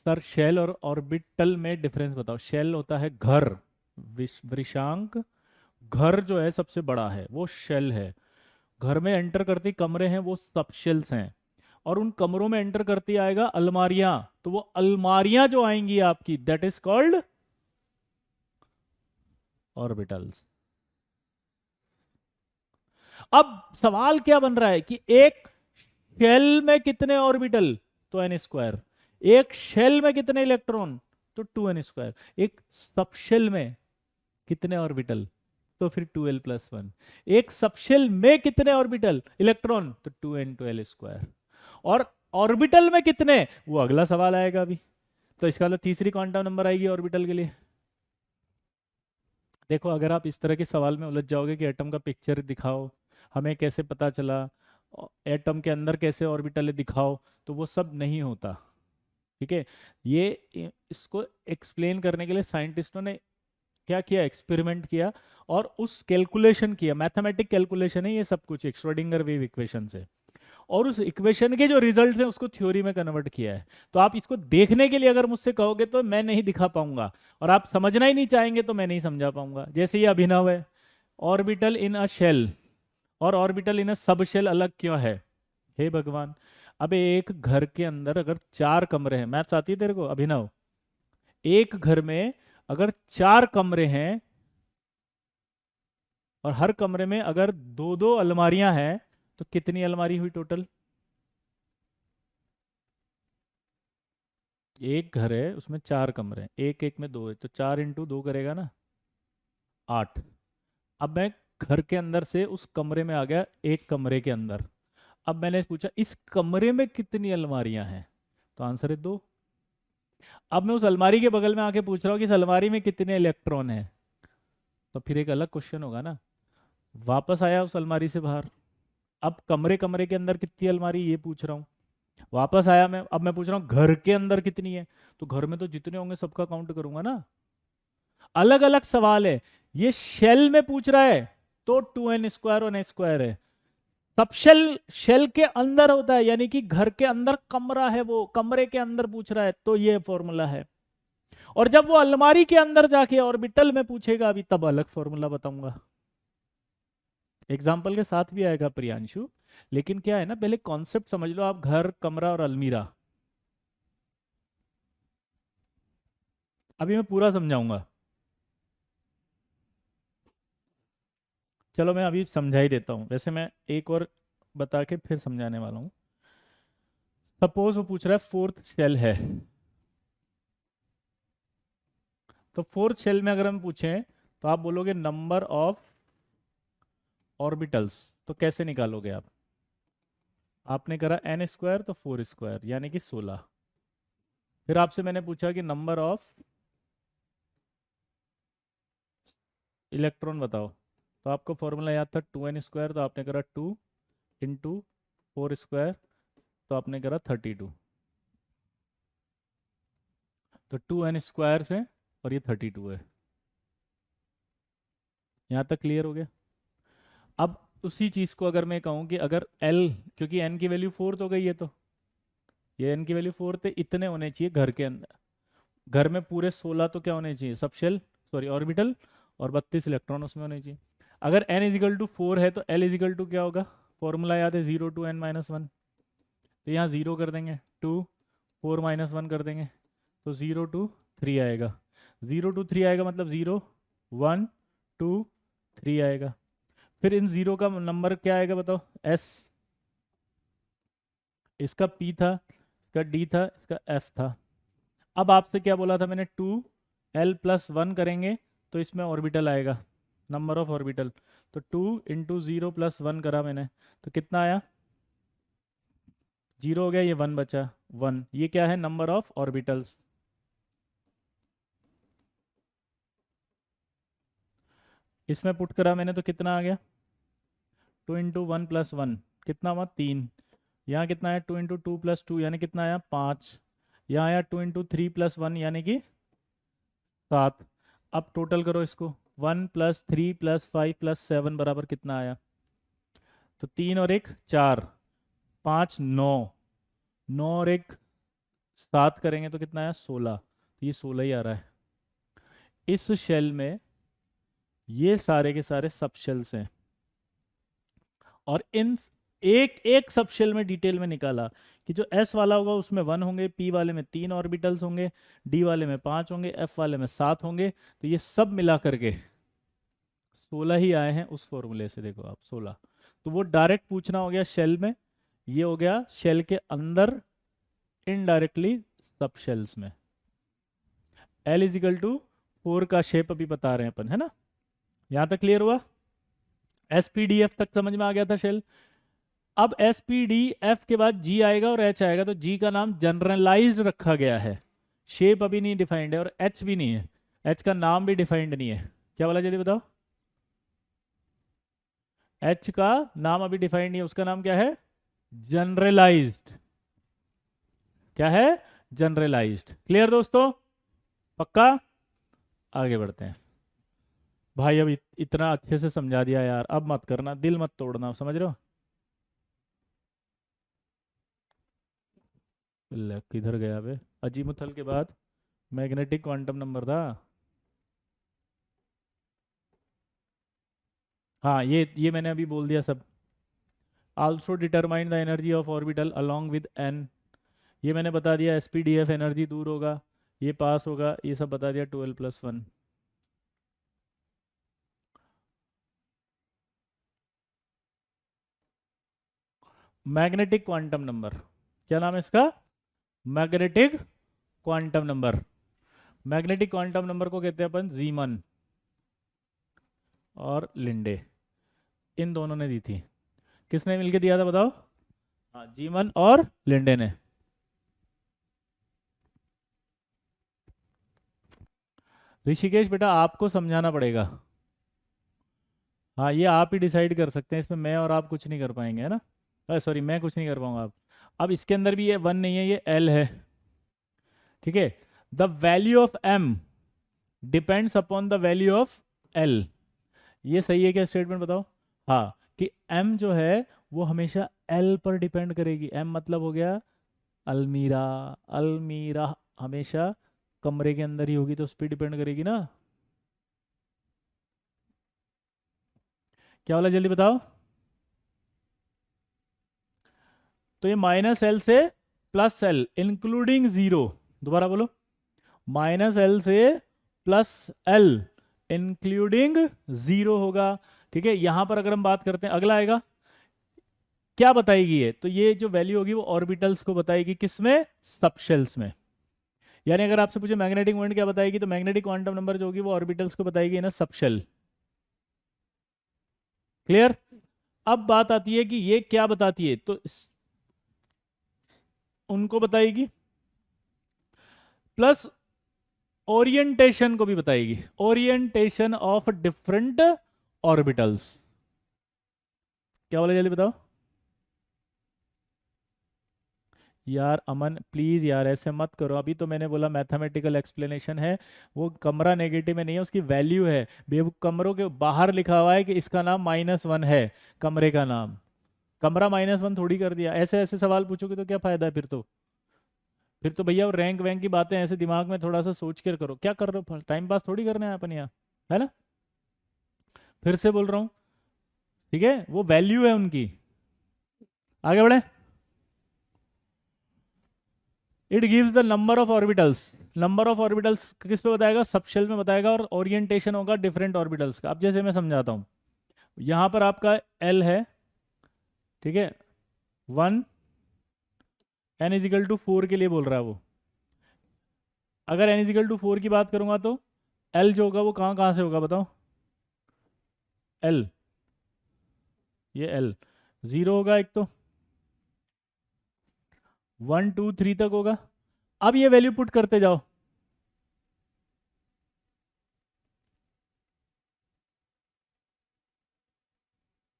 सर शेल और ऑर्बिटल में डिफरेंस बताओ। शेल होता है घर, वृषांक, घर जो है सबसे बड़ा है वो शेल है। घर में एंटर करती कमरे हैं वो सब शेल्स हैं, और उन कमरों में एंटर करती आएगा अलमारियां, तो वो अलमारियां जो आएंगी आपकी दैट इज कॉल्ड ऑर्बिटल्स। अब सवाल क्या बन रहा है कि एक शेल में कितने ऑर्बिटल तो n², एक शेल में कितने इलेक्ट्रॉन तो 2n², एक सबशेल में कितने ऑर्बिटल तो फिर 2l+1, एक सबशेल में कितने ऑर्बिटल इलेक्ट्रॉन तो 2n2l², और ऑर्बिटल में कितने वो अगला सवाल आएगा अभी। तो इसका मतलब तीसरी क्वांटम नंबर आएगी ऑर्बिटल के लिए। देखो अगर आप इस तरह के सवाल में उलझ जाओगे कि एटम का पिक्चर दिखाओ, हमें कैसे पता चला, एटम के अंदर कैसे ऑर्बिटल दिखाओ, तो वो सब नहीं होता। ठीक है। इसको एक्सप्लेन करने के लिए साइंटिस्टों ने क्या किया, एक्सपेरिमेंट किया और उस कैलकुलेशन किया, मैथमेटिक कैलकुलेशन है ये सब कुछ, एक श्रोडिंगर वेव इक्वेशन से, और उस इक्वेशन के जो रिजल्ट हैं उसको थ्योरी में कन्वर्ट किया है। तो आप इसको देखने के लिए अगर मुझसे कहोगे तो मैं नहीं दिखा पाऊंगा, और आप समझना ही नहीं चाहेंगे तो मैं नहीं समझा पाऊंगा। जैसे ये अभिनव है, ऑर्बिटल इन अ शेल और orbital in a sub shell अलग क्यों है? हे भगवान। अब एक घर के अंदर अगर 4 कमरे हैं, मैथ्स आती है तेरे को अभिनव? एक घर में अगर 4 कमरे हैं और हर कमरे में अगर दो दो अलमारियां हैं, तो कितनी अलमारी हुई टोटल? एक घर है उसमें 4 कमरे हैं, एक एक में दो है, तो 4 × 2 करेगा ना 8। अब मैं घर के अंदर से उस कमरे में आ गया, एक कमरे के अंदर। अब मैंने पूछा इस कमरे में कितनी अलमारियां हैं, तो आंसर है 2। अब मैं उस अलमारी के बगल में आके पूछ रहा हूँ कि इस अलमारी में कितने इलेक्ट्रॉन हैं, तो फिर एक अलग क्वेश्चन होगा ना। वापस आया उस अलमारी से बाहर, अब कमरे कमरे के अंदर कितनी अलमारी ये पूछ रहा हूँ। वापस आया मैं, अब मैं पूछ रहा हूँ घर के अंदर कितनी है, तो घर में तो जितने होंगे सबका काउंट करूंगा ना। अलग अलग सवाल है। ये शेल में पूछ रहा है तो 2n² और n² है। सब शेल शेल के अंदर होता है, यानी कि घर के अंदर कमरा है, वो कमरे के अंदर पूछ रहा है, तो ये फॉर्मूला है। और जब वो अलमारी के अंदर जाके ऑर्बिटल में पूछेगा अभी, तब अलग फॉर्मूला बताऊंगा। एग्जाम्पल के साथ भी आएगा प्रियांशु, लेकिन क्या है ना, पहले कॉन्सेप्ट समझ लो आप, घर, कमरा और अलमीरा। अभी मैं पूरा समझाऊंगा। चलो मैं अभी समझा ही देता हूँ, वैसे मैं एक और बता के फिर समझाने वाला हूँ। सपोज वो पूछ रहा है फोर्थ शेल है, तो फोर्थ शेल में अगर हम पूछें तो आप बोलोगे नंबर ऑफ ऑर्बिटल्स, तो कैसे निकालोगे आप? आपने करा n² तो 4² यानी कि 16। फिर आपसे मैंने पूछा कि नंबर ऑफ इलेक्ट्रॉन बताओ, तो आपको फॉर्मूला याद था 2n², तो आपने करा 2 × 4², तो आपने करा 32। तो 2n² से, और ये 32 है। यहाँ तक क्लियर हो गया? अब उसी चीज को अगर मैं कहूँ कि अगर L, क्योंकि n की वैल्यू 4 तो गई है, तो ये n की वैल्यू 4 थे, इतने होने चाहिए घर के अंदर। घर में पूरे 16 तो क्या होने चाहिए, सब शेल, सॉरी ऑर्बिटल, और 32 इलेक्ट्रॉन उसमें होने चाहिए। अगर n = 4 है तो L = क्या होगा? फॉर्मूला याद है, 0 to n−1। तो यहाँ 0 कर देंगे, 2, 4 - 1 कर देंगे, तो 0 to 3 आएगा। 0 to 3 आएगा मतलब 0, 1 2 3 आएगा। फिर इन जीरो का नंबर क्या आएगा बताओ? S। इसका P था, इसका D था, इसका F था। अब आपसे क्या बोला था मैंने, 2l+1 करेंगे तो इसमें ऑर्बिटल आएगा, नंबर ऑफ ऑर्बिटल। तो 2 × 0 + 1 करा मैंने, तो कितना आया? 0 हो गया, ये 1 बचा, 1। ये क्या है? Number of orbitals. इसमें पुट करा मैंने तो कितना आ गया? 2 × 1 + 1 कितना हुआ? 3। यहाँ कितना आया? 2 × 2 + 2 यानी कितना आया? 5। यहाँ आया 2 × 3 + 1 यानी कि 7। अब टोटल करो इसको, 1 + 3 + 5 + 7 बराबर कितना आया? तो 3 और 1 4, 5 9, 9 और 1 7 करेंगे तो कितना आया? 16। तो ये 16 ही आ रहा है। इस शेल में ये सारे के सारे सब शेल्स हैं, और इन एक एक सब शेल में डिटेल में निकाला कि जो एस वाला होगा उसमें 1 होंगे, पी वाले में 3 ऑर्बिटल्स होंगे, डी वाले में 5 होंगे, एफ वाले में 7 होंगे। तो ये सब मिला करके 16 ही आए हैं उस फॉर्मूले से, देखो आप 16। तो वो डायरेक्ट पूछना हो गया शेल में, ये हो गया शेल के अंदर इनडायरेक्टली सब शेल्स में। L = 4 का शेप अभी बता रहे हैं अपन, है ना? यहां तक क्लियर हुआ? एसपीडीएफ तक समझ में आ गया था शेल। अब एसपीडीएफ के बाद जी आएगा और एच आएगा, तो जी का नाम जनरलाइज्ड रखा गया है, शेप अभी नहीं डिफाइंड है, और एच भी नहीं है, एच का नाम भी डिफाइंड नहीं है। क्या बोला जल्दी बताओ? एच का नाम अभी डिफाइंड नहीं है, उसका नाम क्या है? जनरलाइज्ड। क्या है? जनरलाइज्ड। क्लियर दोस्तों? पक्का? आगे बढ़ते हैं। भाई अब इतना अच्छे से समझा दिया यार, अब मत करना, दिल मत तोड़ना, समझ रहे हो? ले, किधर गया बे? अजीमुथल के बाद मैग्नेटिक क्वांटम नंबर था। हाँ, ये मैंने अभी बोल दिया सब। Also determine the energy of orbital along with N, ये मैंने बता दिया। एसपीडीएफ एनर्जी दूर होगा, ये पास होगा, ये सब बता दिया। 12+1। मैग्नेटिक क्वांटम नंबर, क्या नाम है इसका? Magnetic quantum number. Magnetic quantum number को कहते हैं अपन जीमन और लिंडे, इन दोनों ने दी थी। किसने मिलके दिया था बताओ? हाँ, जीमन और लिंडे ने। ऋषिकेश बेटा आपको समझाना पड़ेगा। हाँ, ये आप ही डिसाइड कर सकते हैं, इसमें मैं और आप कुछ नहीं कर पाएंगे, है ना? सॉरी, मैं कुछ नहीं कर पाऊंगा। आप अब इसके अंदर भी ये वन नहीं है, ये एल है। ठीक है। The value of M depends upon the value of L. ये सही है क्या स्टेटमेंट बताओ? हाँ, कि एम जो है वो हमेशा एल पर डिपेंड करेगी। एम मतलब हो गया अलमीरा। अलमीरा हमेशा कमरे के अंदर ही होगी, तो उस पर डिपेंड करेगी ना। क्या वाला जल्दी बताओ? तो ये माइनस एल से प्लस एल इंक्लूडिंग जीरो। दोबारा बोलो। माइनस एल से प्लस एल इंक्लूडिंग जीरो होगा। ठीक है, यहां पर अगर हम बात करते हैं, अगला आएगा। क्या बताएगी ये? तो ये जो वैल्यू होगी वो ऑर्बिटल्स को बताएगी, किसमें? सबशेल्स में। यानी अगर आपसे पूछे मैग्नेटिक मोमेंट क्या बताएगी, तो मैग्नेटिक क्वांटम नंबर जो होगी वो ऑर्बिटल्स को बताएगी ना, सबशेल। क्लियर? अब बात आती है कि ये क्या बताती है, तो उनको बताएगी, प्लस ओरिएंटेशन को भी बताएगी। Orientation of different orbitals. क्या बोले जल्दी बताओ? यार अमन प्लीज यार ऐसे मत करो, अभी तो मैंने बोला मैथमेटिकल एक्सप्लेनेशन है। वो कमरा नेगेटिव में नहीं है, उसकी वैल्यू है। बेवकूफ, कमरों के बाहर लिखा हुआ है कि इसका नाम -1 है, कमरे का नाम। कमरा -1 थोड़ी कर दिया। ऐसे ऐसे सवाल पूछोगे तो क्या फायदा है फिर तो भैया वो रैंक वैंक की बातें ऐसे दिमाग में थोड़ा सा सोच कर करो। क्या कर रहे हो, टाइम पास थोड़ी करना है अपन यहाँ, है ना? फिर से बोल रहा हूँ, ठीक है, वो वैल्यू है उनकी। आगे बढ़े। It gives the number of orbitals. Number of orbitals किस पे बताएगा? सबशेल में बताएगा। और ओरिएंटेशन होगा डिफरेंट ऑर्बिटल्स का। अब जैसे मैं समझाता हूँ, यहां पर आपका एल है, ठीक है, 1, n = 4 के लिए बोल रहा है वो। अगर n = 4 की बात करूंगा तो एल जो होगा वो कहाँ कहाँ से होगा बताओ? एल, ये एल 0 होगा एक, तो 1 2 3 तक होगा। अब ये वैल्यू पुट करते जाओ।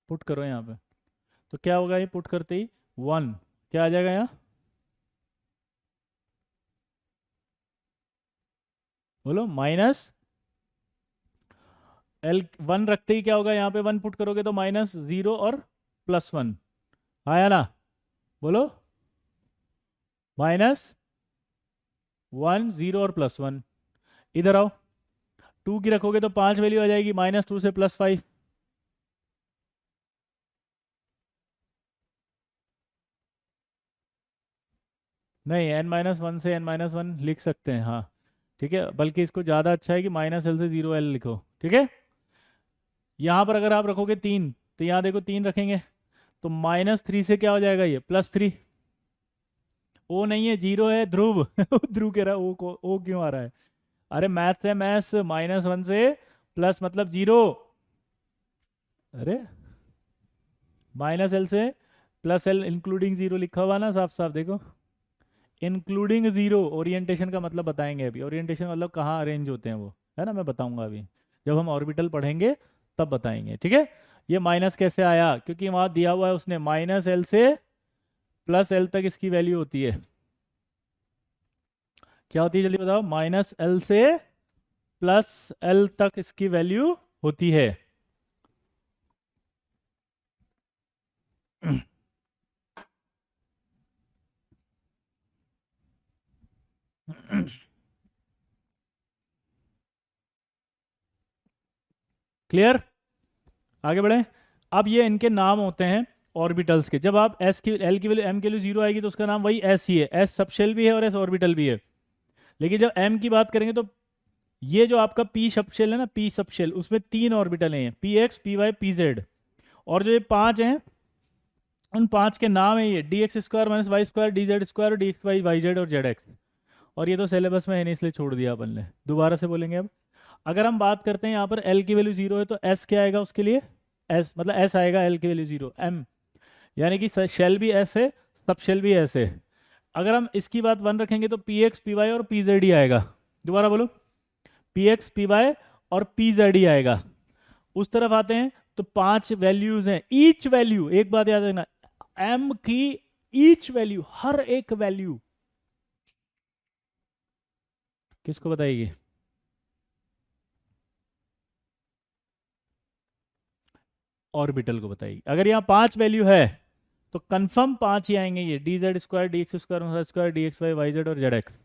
पुट करो यहाँ पे, तो क्या होगा ये पुट करते ही? 1, क्या आ जाएगा यहाँ? बोलो माइनस एल। 1 रखते ही क्या होगा यहाँ पे? 1 पुट करोगे तो -0 और +1 आया ना? बोलो, -1 0 और +1। इधर आओ, 2 की रखोगे तो 5 वैल्यू आ जाएगी, -2 से +5। नहीं, n-1 से n-1 लिख सकते हैं, हाँ। ठीक है, बल्कि इसको ज़्यादा अच्छा है कि -L से 0L लिखो। ठीक है, यहाँ पर अगर आप रखोगे 3, तो यहाँ देखो 3 रखेंगे तो -3 से क्या हो जाएगा? ये +3। ओ नहीं है, 0 है ध्रुव। ध्रुव कह रहा है ओ को, ओ क्यों आ रहा है? अरे मैथ है, मैथ्स। -1 से प्लस मतलब 0। अरे -L से +L इंक्लूडिंग 0 लिखा हुआ ना, साफ साफ देखो। इंक्लूडिंग 0 ओरिएंटेशन का मतलब बताएंगे अभी। ओरिएंटेशन मतलब कहाँ अरेंज होते हैं वो, है ना, मैं बताऊंगा अभी जब हम ऑर्बिटल पढ़ेंगे, तब बताएंगे। ठीक है, ये माइनस कैसे आया? क्योंकि वहां दिया हुआ है उसने -L से +L तक इसकी वैल्यू होती है। क्या होती है जल्दी बताओ, -L से +L तक इसकी वैल्यू होती है। क्लियर? आगे बढ़े। अब ये इनके नाम होते हैं ऑर्बिटल्स के। जब आप एस की एल की वैल्यू, एम की वैल्यू 0 आएगी तो उसका नाम वही एस ही है। एस सबशेल भी है और एस ऑर्बिटल भी है। लेकिन जब एम की बात करेंगे तो ये जो आपका पी सबशेल है ना, पी सबशेल, उसमें 3 ऑर्बिटल हैं, P X, P Y, P Z. और जो ये 5 हैं, उन 5 के नाम है ये D x square minus Y square, D Z square, D x Y, Y Z और जेड एक्स। और ये तो सिलेबस में है नहीं, इसलिए छोड़ दिया अपन ने। दोबारा से बोलेंगे अब। अगर हम बात करते हैं यहाँ पर एल की वैल्यू 0 है तो एस क्या आएगा उसके लिए? एस मतलब एस आएगा, एल की वैल्यू 0। एम यानी कि शेल भी एस है, सब शेल भी एस है। अगर हम इसकी बात 1 रखेंगे तो पी एक्स, पी वाई और पी जेड ही आएगा। दोबारा बोलो, पी एक्स, पी वाई और पी जेड ही आएगा। उस तरफ आते हैं तो 5 वैल्यूज हैं। ईच वैल्यू, एक बात याद रखना, एम की ईच वैल्यू, हर एक वैल्यू किसको बताएगी? ऑर्बिटल को बताएगी। अगर यहाँ 5 वैल्यू है तो कंफर्म 5 ही आएंगे, ये D Z square, D x square, Y square, D x Y, Y Z और जेड एक्स।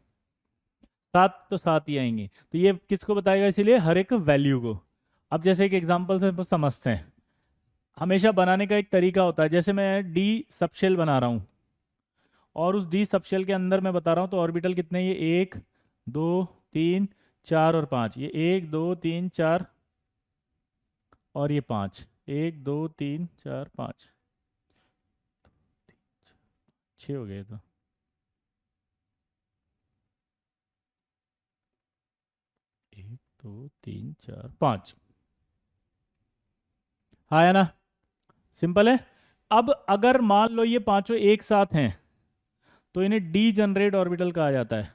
7 तो 7 ही आएंगे। तो ये किसको बताएगा? इसीलिए हर एक वैल्यू को। अब जैसे एक एग्जांपल से समझते हैं। हमेशा बनाने का एक तरीका होता है। जैसे मैं डी सबशेल बना रहा हूँ और उस डी सबशेल के अंदर मैं बता रहा हूँ तो ऑर्बिटल कितने, ये 1 2 3 4 और 5। ये 1 2 3 4 और ये 5, 1 2 3 4 5, 6 हो गए। तो 1 2 3 4 5। हाँ है ना? सिंपल है। अब अगर मान लो ये पांचों एक साथ हैं तो इन्हें डी जनरेट ऑर्बिटल कहा जाता है।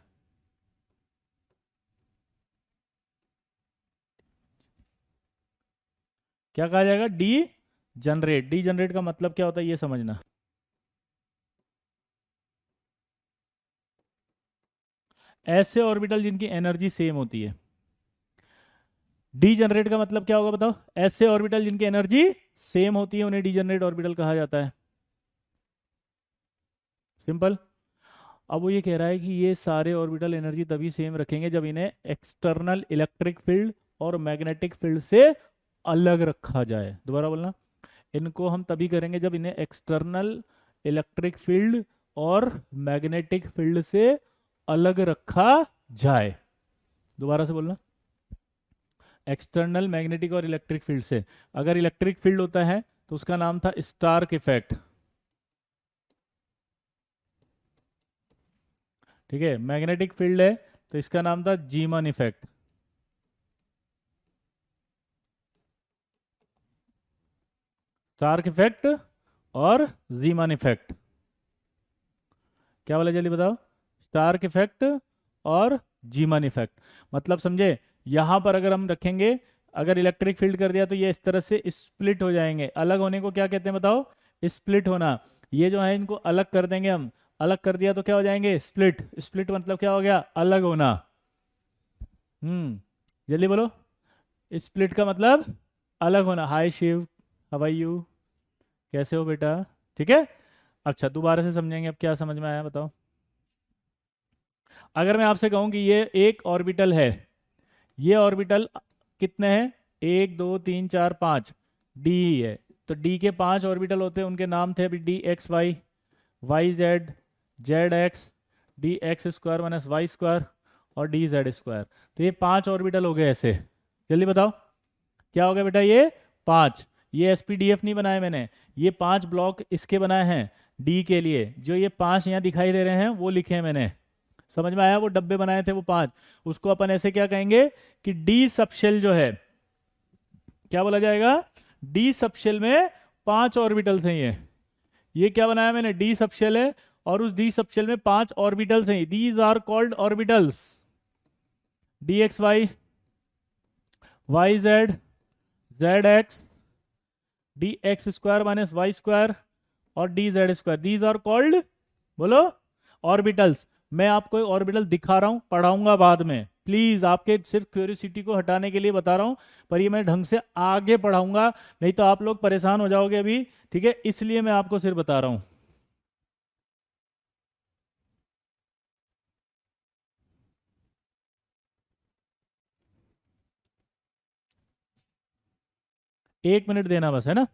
क्या कहा जाएगा? D generate. डी जनरेट का मतलब क्या होता है ये समझना। ऐसे ऑर्बिटल जिनकी एनर्जी सेम होती है। डी जनरेट का मतलब क्या होगा बताओ? ऐसे ऑर्बिटल जिनकी एनर्जी सेम होती है उन्हें डी जनरेट ऑर्बिटल कहा जाता है। सिंपल। अब वो ये कह रहा है कि ये सारे ऑर्बिटल एनर्जी तभी सेम रखेंगे जब इन्हें एक्सटर्नल इलेक्ट्रिक फील्ड और मैग्नेटिक फील्ड से अलग रखा जाए। दोबारा बोलना, इनको हम तभी करेंगे जब इन्हें एक्सटर्नल इलेक्ट्रिक फील्ड और मैग्नेटिक फील्ड से अलग रखा जाए। दोबारा से बोलना, एक्सटर्नल मैग्नेटिक और इलेक्ट्रिक फील्ड से। अगर इलेक्ट्रिक फील्ड होता है तो उसका नाम था स्टार्क इफेक्ट। ठीक है, मैग्नेटिक फील्ड है तो इसका नाम था जीमन इफेक्ट। स्टार्क इफेक्ट और जीमन इफेक्ट। क्या बोला जल्दी बताओ? स्टार्क इफेक्ट और जीमन इफेक्ट। मतलब समझे? यहां पर अगर हम रखेंगे, अगर इलेक्ट्रिक फील्ड कर दिया तो ये इस तरह से स्प्लिट हो जाएंगे। अलग होने को क्या कहते हैं बताओ? स्प्लिट होना। ये जो है इनको अलग कर देंगे हम। अलग कर दिया तो क्या हो जाएंगे? स्प्लिट। स्प्लिट मतलब क्या हो गया? अलग होना। जल्दी बोलो। स्प्लिट का मतलब अलग होना। हाय शिव, हाउ आर यू? कैसे हो बेटा? ठीक है। अच्छा, दोबारा से समझेंगे। अब क्या समझ में आया बताओ? अगर मैं आपसे कहूं कि ये एक ऑर्बिटल है, ये ऑर्बिटल कितने हैं? 1 2 3 4 5, डी ही है। तो डी के 5 ऑर्बिटल होते हैं, उनके नाम थे अभी D x Y, Y Z, Z x, D x square minus Y square और डी जेड स्क्वायर। तो ये 5 ऑर्बिटल हो गए ऐसे। जल्दी बताओ क्या हो गया बेटा? ये 5। ये एसपीडीएफ नहीं बनाए मैंने, ये 5 ब्लॉक इसके बनाए हैं डी के लिए। जो ये 5 यहाँ दिखाई दे रहे हैं वो लिखे हैं मैंने। समझ में आया? वो डब्बे बनाए थे वो 5, उसको अपन ऐसे क्या कहेंगे कि डी सबशेल जो है, क्या बोला जाएगा? डी सबशेल में 5 ऑर्बिटल्स हैं ये क्या बनाया मैंने? डी सबशेल है और उस डी सबशेल में 5 ऑर्बिटल्स हैं। These are called orbitals. D x Y, Y Z, Z x, D x square minus Y square और D Z square. These are called, बोलो, ऑर्बिटल्स। मैं आपको ऑर्बिटल दिखा रहा हूँ, पढ़ाऊंगा बाद में, प्लीज आपके सिर्फ क्यूरियोसिटी को हटाने के लिए बता रहा हूँ, पर ये मैं ढंग से आगे पढ़ाऊंगा, नहीं तो आप लोग परेशान हो जाओगे अभी, ठीक है, इसलिए मैं आपको सिर्फ बता रहा हूँ। एक मिनट देना बस, है ना।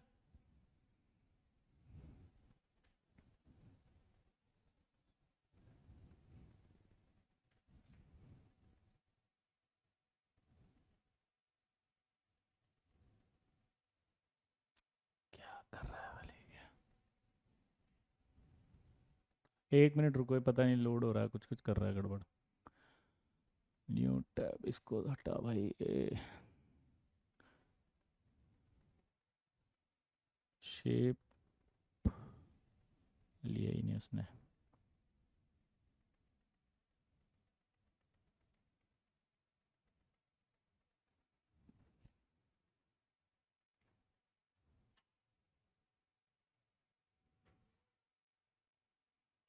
क्या कर रहा है वाले, एक मिनट रुको, ये पता नहीं लोड हो रहा है, कुछ कुछ कर रहा है गड़बड़। न्यू टैब, इसको हटा भाई, शेप लिया ही नहीं उसने।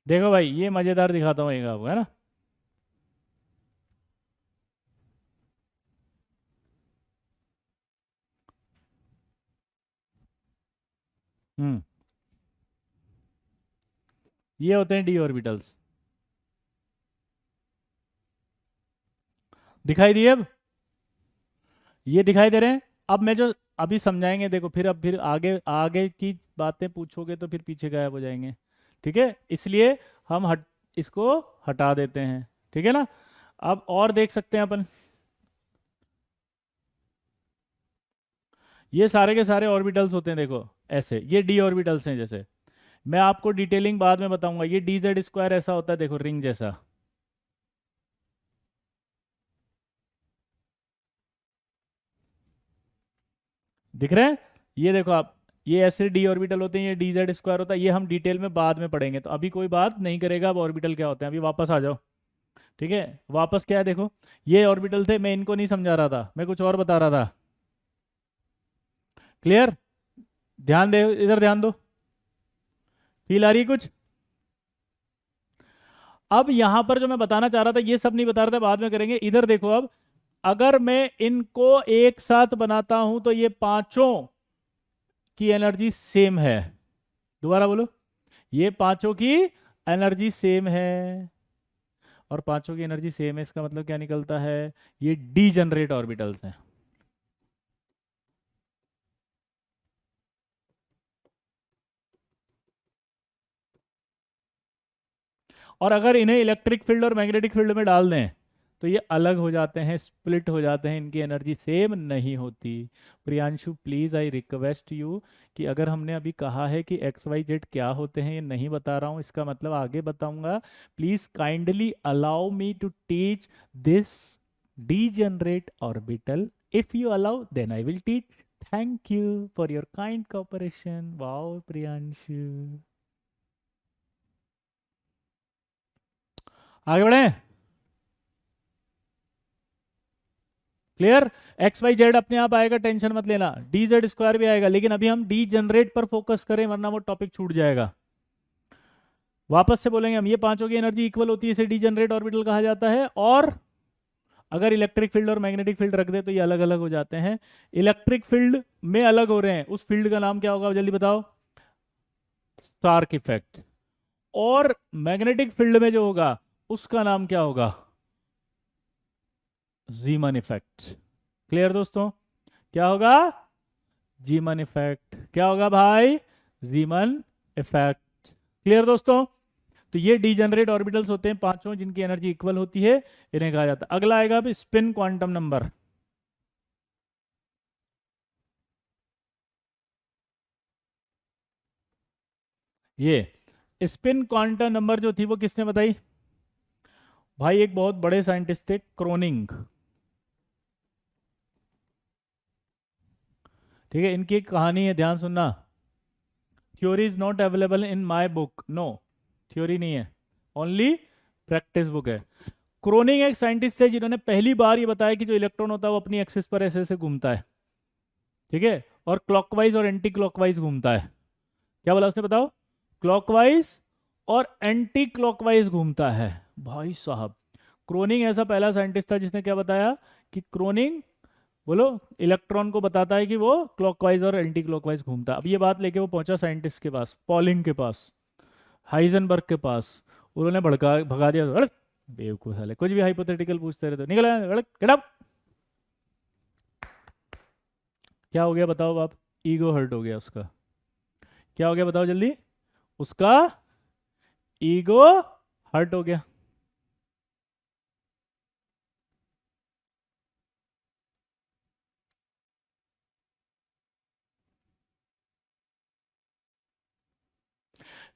देखो भाई, ये मजेदार दिखाता हूँ एक आपको, है ना। हम्म, ये होते हैं डी ऑर्बिटल्स। दिखाई दिए अब, ये दिखाई दे रहे हैं। अब मैं जो अभी समझाएंगे देखो, फिर अब फिर आगे आगे की बातें पूछोगे तो फिर पीछे गायब हो जाएंगे, ठीक है, इसलिए हम इसको हटा देते हैं, ठीक है ना। अब और देख सकते हैं अपन, ये सारे के सारे ऑर्बिटल्स होते हैं देखो, ऐसे ये डी ऑर्बिटल्स हैं जैसे। मैं आपको डिटेलिंग बाद में बताऊंगा, ये डी जेड स्क्वायर ऐसा होता है देखो, रिंग जैसा, दिख रहे हैं, ये देखो आप, ये ऐसे डी ऑर्बिटल होते हैं, ये डी जेड स्क्वायर होता है, ये हम डिटेल में बाद में पढ़ेंगे, तो अभी कोई बात नहीं करेगा अब ऑर्बिटल क्या होते हैं, अभी वापस आ जाओ, ठीक है। वापस क्या है देखो, ये ऑर्बिटल थे, मैं इनको नहीं समझा रहा था, मैं कुछ और बता रहा था, क्लियर। ध्यान दे, इधर ध्यान दो, फील आ रही है कुछ। अब यहां पर जो मैं बताना चाह रहा था, ये सब नहीं बता रहा था, बाद में करेंगे, इधर देखो अब, अगर मैं इनको एक साथ बनाता हूं तो ये पांचों की एनर्जी सेम है, दोबारा बोलो, ये पांचों की एनर्जी सेम है, और पांचों की एनर्जी सेम है, इसका मतलब क्या निकलता है, ये डीजनरेट ऑर्बिटल्स हैं। और अगर इन्हें इलेक्ट्रिक फील्ड और मैग्नेटिक फील्ड में डाल दें तो ये अलग हो जाते हैं, स्प्लिट हो जाते हैं, इनकी एनर्जी सेम नहीं होती। Priyanshu please I request you, कि अगर हमने अभी कहा है कि एक्स वाई जेड क्या होते हैं, ये नहीं बता रहा हूँ, इसका मतलब आगे बताऊंगा, please kindly allow me to teach this degenerate orbital, if you allow then I will teach. Thank you for your kind cooperation, wow Priyanshu. आगे बढ़े, क्लियर। एक्स वाई जेड अपने आप आएगा, टेंशन मत लेना, डी जेड स्क्वायर भी आएगा, लेकिन अभी हम डी जनरेट पर फोकस करें, वरना वो टॉपिक छूट जाएगा। वापस से बोलेंगे हम, ये पांचों की एनर्जी इक्वल होती है, इसे डी जनरेट ऑर्बिटल कहा जाता है, और अगर इलेक्ट्रिक फील्ड और मैग्नेटिक फील्ड रख दे तो ये अलग अलग हो जाते हैं। इलेक्ट्रिक फील्ड में अलग हो रहे हैं, उस फील्ड का नाम क्या होगा जल्दी बताओ, स्टार्क इफेक्ट। और मैग्नेटिक फील्ड में जो होगा उसका नाम क्या होगा, जीमन इफेक्ट। क्लियर दोस्तों, क्या होगा, जीमन इफेक्ट, क्या होगा भाई, जीमन इफेक्ट। क्लियर दोस्तों, तो ये डीजनरेट ऑर्बिटल्स होते हैं पांचों, जिनकी एनर्जी इक्वल होती है, इन्हें कहा जाता है। अगला आएगा अब स्पिन क्वांटम नंबर। ये स्पिन क्वांटम नंबर जो थी वो किसने बताई, भाई एक बहुत बड़े साइंटिस्ट थे, क्रोनिंग, ठीक है। इनकी एक कहानी है, ध्यान सुनना। Theory is not available in my book, no, theory नहीं है, ओनली प्रैक्टिस बुक है। क्रोनिंग एक साइंटिस्ट है जिन्होंने पहली बार ये बताया कि जो इलेक्ट्रॉन होता है वो अपनी एक्सिस पर ऐसे ऐसे घूमता है, ठीक है, और क्लॉकवाइज और एंटी क्लॉकवाइज घूमता है। क्या बोला उसने, बताओ, क्लॉकवाइज और एंटी क्लॉकवाइज घूमता है। भाई साहब, क्रोनिंग ऐसा पहला साइंटिस्ट था जिसने क्या बताया कि क्रोनिंग, बोलो, इलेक्ट्रॉन को बताता है कि वो क्लॉकवाइज और एंटी क्लॉकवाइज घूमता है। अब ये बात लेके वो पहुंचा साइंटिस्ट के पास, पॉलिंग के पास, हाइजेनबर्ग के पास। उन्होंने भड़का भगा दिया, अरे बेवकूफ साले, कुछ भी हाइपोथेटिकल पूछते रहते हो, निकल अरे गेट अप। क्या हो गया बताओ आप? ईगो हर्ट हो गया उसका। क्या हो गया बताओ जल्दी? उसका ईगो हर्ट हो गया।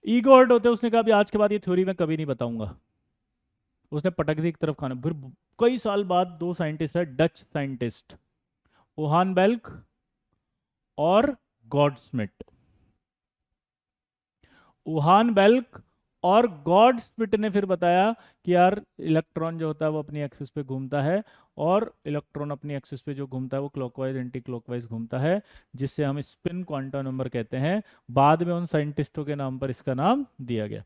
ईगो हर्ट होते उसने कहा भी आज के बाद ये थ्योरी मैं कभी नहीं बताऊंगा। उसने पटक दी एक तरफ खाना। फिर कई साल बाद दो साइंटिस्ट है, डच साइंटिस्ट, ओहान बेल्क और गॉडस्मिट। ओहान बेल्क और गॉडस्मिट ने फिर बताया कि यार इलेक्ट्रॉन जो होता है वो अपनी एक्सिस पे घूमता है, और इलेक्ट्रॉन अपनी एक्सिस पे जो घूमता है वो क्लॉकवाइज एंटी क्लॉकवाइज घूमता है, जिससे हम स्पिन क्वांटम नंबर कहते हैं। बाद में उन साइंटिस्टों के नाम पर इसका नाम दिया गया।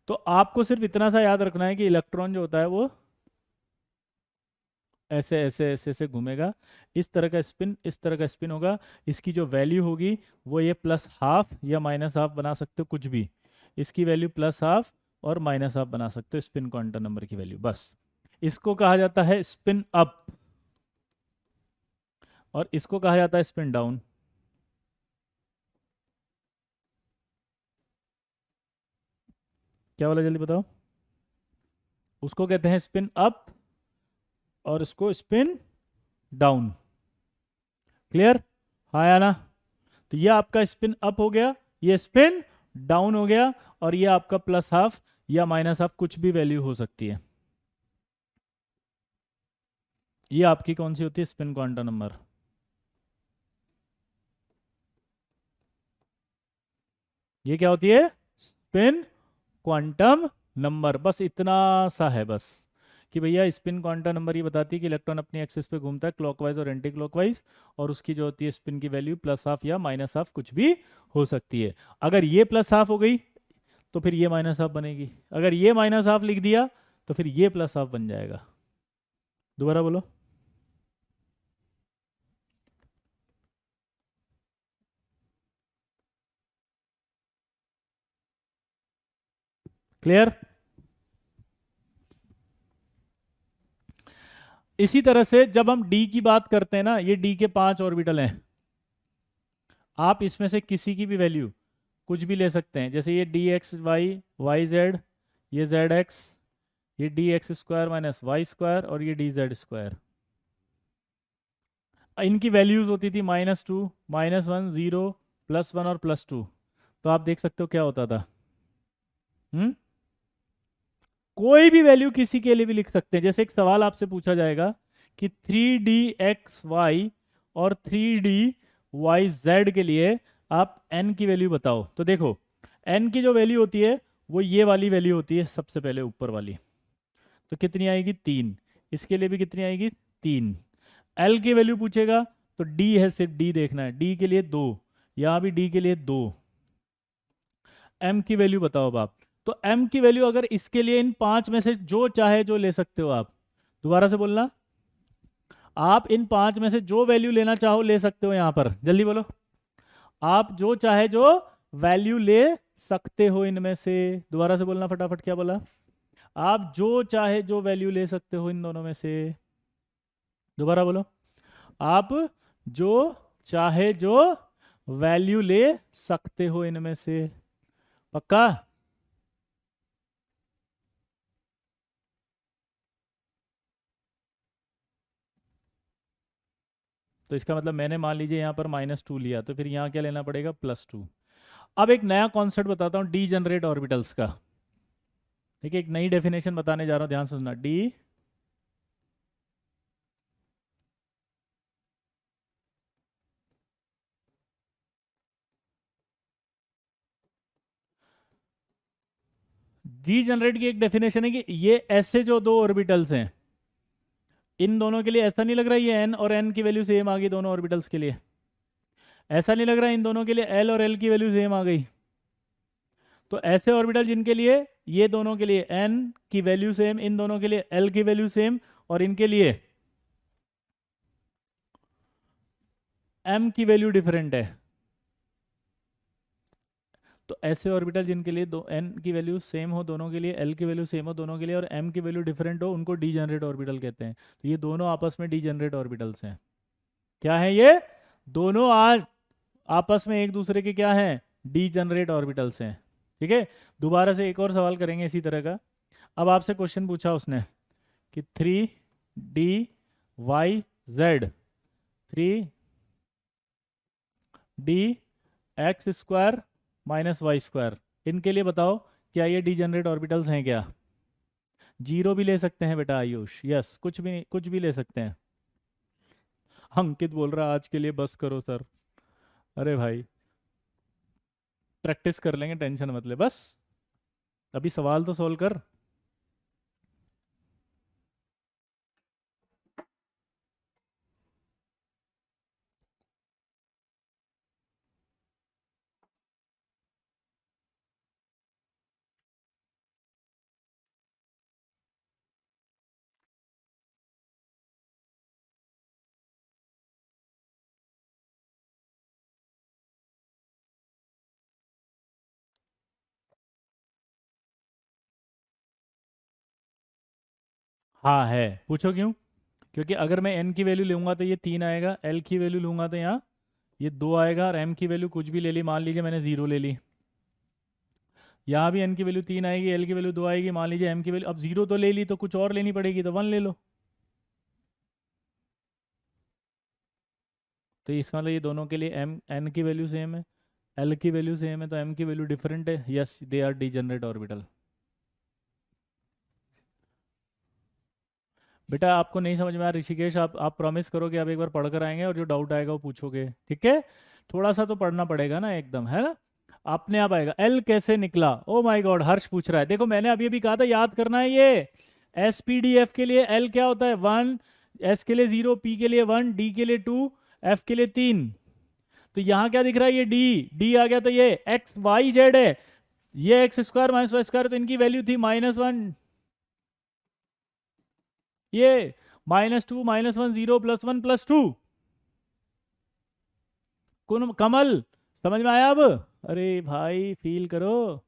तो आपको सिर्फ इतना सा याद रखना है कि इलेक्ट्रॉन जो होता है वो ऐसे ऐसे ऐसे ऐसे घूमेगा। इस तरह का स्पिन, इस तरह का स्पिन होगा। इसकी जो वैल्यू होगी वो ये प्लस हाफ या माइनस हाफ बना सकते हो कुछ भी। इसकी वैल्यू प्लस हाफ और माइनस हाफ बना सकते हो स्पिन क्वांटम नंबर की वैल्यू, बस। इसको कहा जाता है स्पिन अप और इसको कहा जाता है स्पिन डाउन। क्या बोला जल्दी बताओ? उसको कहते हैं स्पिन अप और इसको स्पिन डाउन। क्लियर? हाँ या ना? तो ये आपका स्पिन अप हो गया, ये स्पिन डाउन हो गया, और ये आपका प्लस हाफ या माइनस हाफ कुछ भी वैल्यू हो सकती है। ये आपकी कौन सी होती है स्पिन क्वांटम नंबर? ये क्या होती है? Spin quantum number. बस इतना सा है बस, कि भैया स्पिन क्वांटम नंबर ये बताती है कि इलेक्ट्रॉन अपनी एक्सिस पे घूमता है क्लॉकवाइज और एंटी क्लॉकवाइज, और उसकी जो होती है स्पिन की वैल्यू प्लस हाफ या माइनस हाफ कुछ भी हो सकती है। अगर ये प्लस हाफ हो गई तो फिर ये माइनस हाफ बनेगी, अगर ये माइनस हाफ लिख दिया तो फिर ये प्लस हाफ बन जाएगा। दोबारा बोलो। क्लियर? इसी तरह से जब हम डी की बात करते हैं ना, ये डी के 5 ऑर्बिटल हैं। आप इसमें से किसी की भी वैल्यू कुछ भी ले सकते हैं, जैसे ये D x Y, Y z, ये जेड एक्स, ये D x square minus Y square, और ये डी जेड स्क्वायर। इनकी वैल्यूज होती थी -2, -1, 0, +1 और +2। तो आप देख सकते हो क्या होता था। हम्म कोई भी वैल्यू किसी के लिए भी लिख सकते हैं। जैसे एक सवाल आपसे पूछा जाएगा कि 3D XY और 3D YZ के लिए आप n की वैल्यू बताओ, तो देखो n की जो वैल्यू होती है वो ये वाली वैल्यू होती है, सबसे पहले ऊपर वाली। तो कितनी आएगी? 3। इसके लिए भी कितनी आएगी? 3। एल की वैल्यू पूछेगा तो डी है, सिर्फ डी देखना है, डी के लिए 2, यहाँ भी डी के लिए 2। एम की वैल्यू बताओ अब आप। तो एम की वैल्यू अगर इसके लिए इन 5 में से जो चाहे जो ले सकते हो आप। दोबारा से बोलना। आप इन 5 में से जो वैल्यू लेना चाहो ले सकते हो, यहां पर जल्दी बोलो। आप जो चाहे जो वैल्यू ले सकते हो इनमें से। दोबारा से बोलना फटाफट, क्या बोला? आप जो चाहे जो वैल्यू ले सकते हो इन दोनों में से। दोबारा बोलो। आप जो चाहे जो वैल्यू ले सकते हो इनमें से। पक्का? तो इसका मतलब मैंने मान लीजिए यहाँ पर -2 लिया, तो फिर यहाँ क्या लेना पड़ेगा? +2। अब एक नया कॉन्सेप्ट बताता हूँ डी जनरेट ऑर्बिटल्स का। ठीक है, एक नई डेफिनेशन बताने जा रहा हूँ, ध्यान से सुनना। डी डी जनरेट की एक डेफिनेशन है कि ये ऐसे जो दो ऑर्बिटल्स हैं, इन दोनों के लिए ऐसा नहीं लग रहा ये एन और एन की वैल्यू सेम आ गई दोनों ऑर्बिटल्स के लिए? ऐसा नहीं लग रहा इन दोनों के लिए एल और एल की वैल्यू सेम आ गई? तो ऐसे ऑर्बिटल जिनके लिए ये दोनों के लिए n की वैल्यू सेम, इन दोनों के लिए l की वैल्यू सेम, और इनके लिए m की वैल्यू डिफरेंट है, तो ऐसे ऑर्बिटल जिनके लिए दो n की वैल्यू सेम हो दोनों के लिए, l की वैल्यू सेम हो दोनों के लिए, और m की वैल्यू डिफरेंट हो, उनको डीजेनरेट ऑर्बिटल कहते हैं। तो ये दोनों आपस में डीजेनरेट ऑर्बिटल्स हैं। क्या है ये? दोनों आज आपस में एक दूसरे के क्या हैं? डीजेनरेट ऑर्बिटल्स हैं। ठीक है, दोबारा से एक और सवाल करेंगे इसी तरह का। अब आपसे क्वेश्चन पूछा उसने कि 3DYZ 3DX² minus Y square, इनके लिए बताओ क्या ये डीजेनरेट ऑर्बिटल्स हैं क्या? जीरो भी ले सकते हैं बेटा आयुष, यस, कुछ भी ले सकते हैं। अंकित बोल रहा आज के लिए बस करो सर। अरे भाई, प्रैक्टिस कर लेंगे, टेंशन मत ले, बस अभी सवाल तो सोल्व कर। हाँ है, पूछो क्यों? क्योंकि अगर मैं n की वैल्यू लूंगा तो ये 3 आएगा, l की वैल्यू लूंगा तो यहाँ ये 2 आएगा, और m की वैल्यू कुछ भी ले ली, मान लीजिए मैंने 0 ले ली, यहाँ भी n की वैल्यू 3 आएगी, l की वैल्यू 2 आएगी, मान लीजिए m की वैल्यू, अब 0 तो ले ली तो कुछ और लेनी पड़ेगी, तो 1 ले लो। तो इसका मतलब ये दोनों के लिए m n की वैल्यू सेम है, l की वैल्यू सेम है, तो m की वैल्यू डिफरेंट है, yes they are degenerate orbital. बेटा आपको नहीं समझ में आ रहा ऋषिकेश, आप प्रॉमिस करो कि आप एक बार पढ़ कर आएंगे और जो डाउट आएगा वो पूछोगे, ठीक है? थोड़ा सा तो पढ़ना पड़ेगा ना, एकदम, है ना? अपने आप आएगा। एल कैसे निकला? ओ माय गॉड, हर्ष पूछ रहा है। देखो मैंने अभी अभी कहा था याद करना है ये। एस पी डी एफ के लिए एल क्या होता है? 1, एस के लिए 0, पी के लिए 1, डी के लिए 2, एफ के लिए 3। तो यहाँ क्या दिख रहा है? ये डी, डी आ गया, तो ये एक्स वाई जेड है, ये x² माइनस वाई स्क्वायर, तो इनकी वैल्यू थी -1, ये -2 -1 0 +1 +2। कौन कमल, समझ में आया अब? अरे भाई फील करो।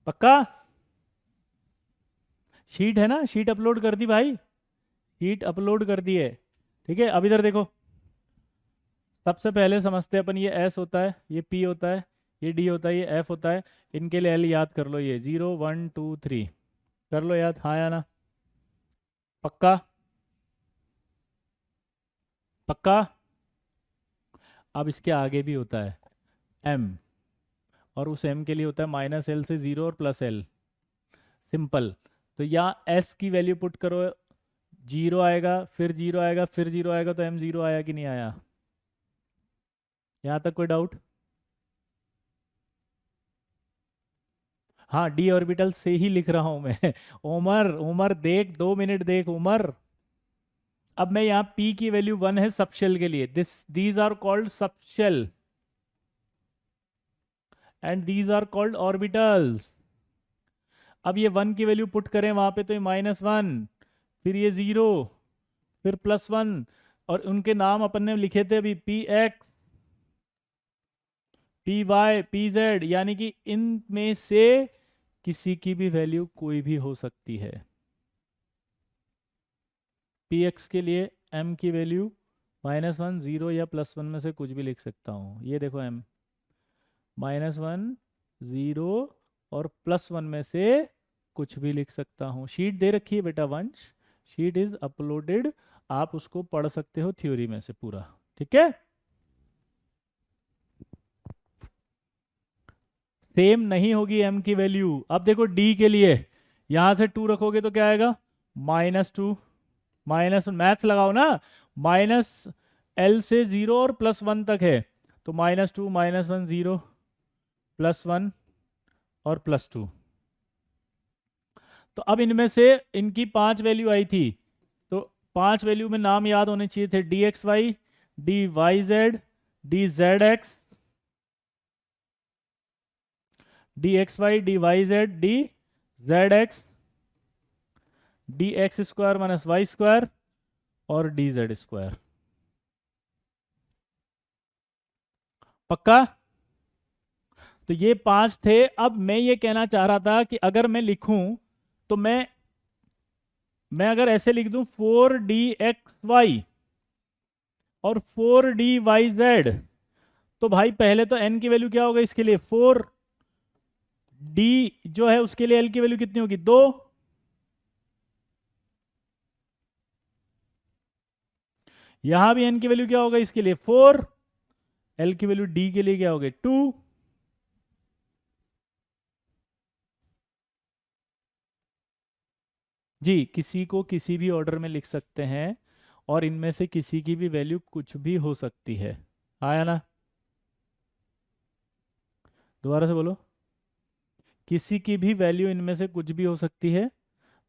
पक्का? शीट है ना, शीट अपलोड कर दी भाई, शीट अपलोड कर दी है। ठीक है, अब इधर देखो, सबसे पहले समझते हैं अपन, ये एस होता है, ये पी होता है, ये डी होता है, ये एफ होता है, इनके लिए एल याद कर लो, ये 0 1 2 3, कर लो याद, हाँ या ना? पक्का? पक्का? अब इसके आगे भी होता है एम, और उस एम के लिए होता है -L से 0 और +L, सिंपल। तो यहाँ एस की वैल्यू पुट करो, 0 आएगा, फिर 0 आएगा, फिर 0 आएगा, तो एम 0 आया कि नहीं आया? यहाँ तक कोई डाउट? हाँ, डी ऑर्बिटल से ही लिख रहा हूं मैं उमर, उमर देख, 2 मिनट देख उमर। अब मैं यहाँ P की वैल्यू 1 है सबशेल के लिए, these are called subshell, and these are called orbitals. अब ये 1 की वैल्यू पुट करें वहां पे, तो ये -1, फिर ये 0, फिर +1, और उनके नाम अपन ने लिखे थे अभी, PX, PY, PZ, यानी कि इनमें से किसी की भी वैल्यू कोई भी हो सकती है। PX के लिए M की वैल्यू -1 0 या +1 में से कुछ भी लिख सकता हूँ, ये देखो M -1 0 और +1 में से कुछ भी लिख सकता हूँ। शीट दे रखी है बेटा वंश, शीट इज अपलोडेड, आप उसको पढ़ सकते हो थ्योरी में से पूरा, ठीक है? सेम नहीं होगी m की वैल्यू। अब देखो d के लिए, यहां से 2 रखोगे तो क्या आएगा? -2, माइनस, मैथ्स लगाओ ना, -L से 0 और +1 तक है, तो -2 -1 0 +1 और +2। तो अब इनमें से इनकी 5 वैल्यू आई थी, तो 5 वैल्यू में नाम याद होने चाहिए थे, d x y, d y z, d z x, D x y, d y z, d z x, D x square minus Y square और डी जेड स्क्वायर। पक्का? तो ये 5 थे। अब मैं ये कहना चाह रहा था कि अगर मैं लिखूं तो मैं अगर ऐसे लिख दूं 4dxy और 4dyz, तो भाई पहले तो n की वैल्यू क्या होगा इसके लिए, 4d जो है उसके लिए l की वैल्यू कितनी होगी, 2। यहां भी n की वैल्यू क्या होगा इसके लिए, 4। l की वैल्यू d के लिए क्या होगी, 2। जी, किसी को किसी भी ऑर्डर में लिख सकते हैं और इनमें से किसी की भी वैल्यू कुछ भी हो सकती है। आया ना? दोबारा से बोलो। किसी की भी वैल्यू इनमें से कुछ भी हो सकती है,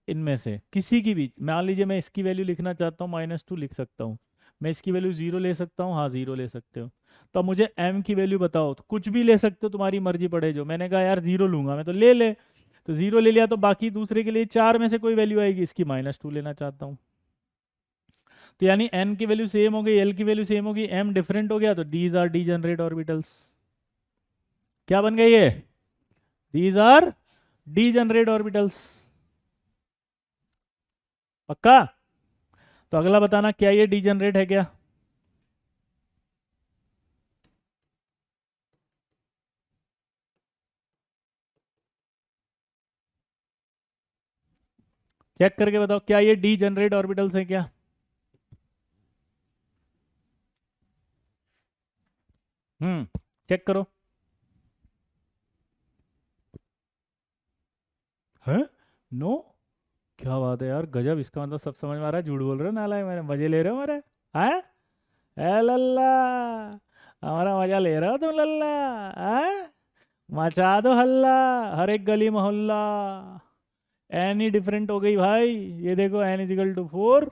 इनमें से किसी की भी। मान लीजिए मैं इसकी वैल्यू लिखना चाहता हूँ, -2 लिख सकता हूँ। मैं इसकी वैल्यू 0 ले सकता हूँ, हाँ 0 ले सकते हो। तो अब मुझे m की वैल्यू बताओ, तो कुछ भी ले सकते हो, तुम्हारी मर्जी पड़े जो। मैंने कहा यार 0 लूंगा मैं, तो ले ले। तो 0 ले लिया, तो बाकी दूसरे के लिए 4 में से कोई वैल्यू आएगी, इसकी -2 लेना चाहता हूँ। तो यानी n की वैल्यू सेम हो गई, l की वैल्यू सेम होगी, m डिफरेंट हो गया, तो दीज आर डीजेनरेट ऑर्बिटल्स। क्या बन गई ये? These are degenerate orbitals. पक्का? तो अगला बताना, क्या ये डीजेनरेट है क्या? चेक करके बताओ, क्या ये डीजेनरेट ऑर्बिटल्स है क्या? चेक करो। है? नो? क्या बात है यार, गजब। इसका मतलब सब समझ में आ रहा है, झूठ बोल रहे हो नालायक, मेरे मजे ले रहे हो मेरे। हैं? ए लल्ला, हमारा मजा ले रहे हो तुम लल्ला? हैं? मचा दो हल्ला, हर एक गली मोहल्ला। एन ही डिफरेंट हो गई भाई। ये देखो, एन इजिकल टू 4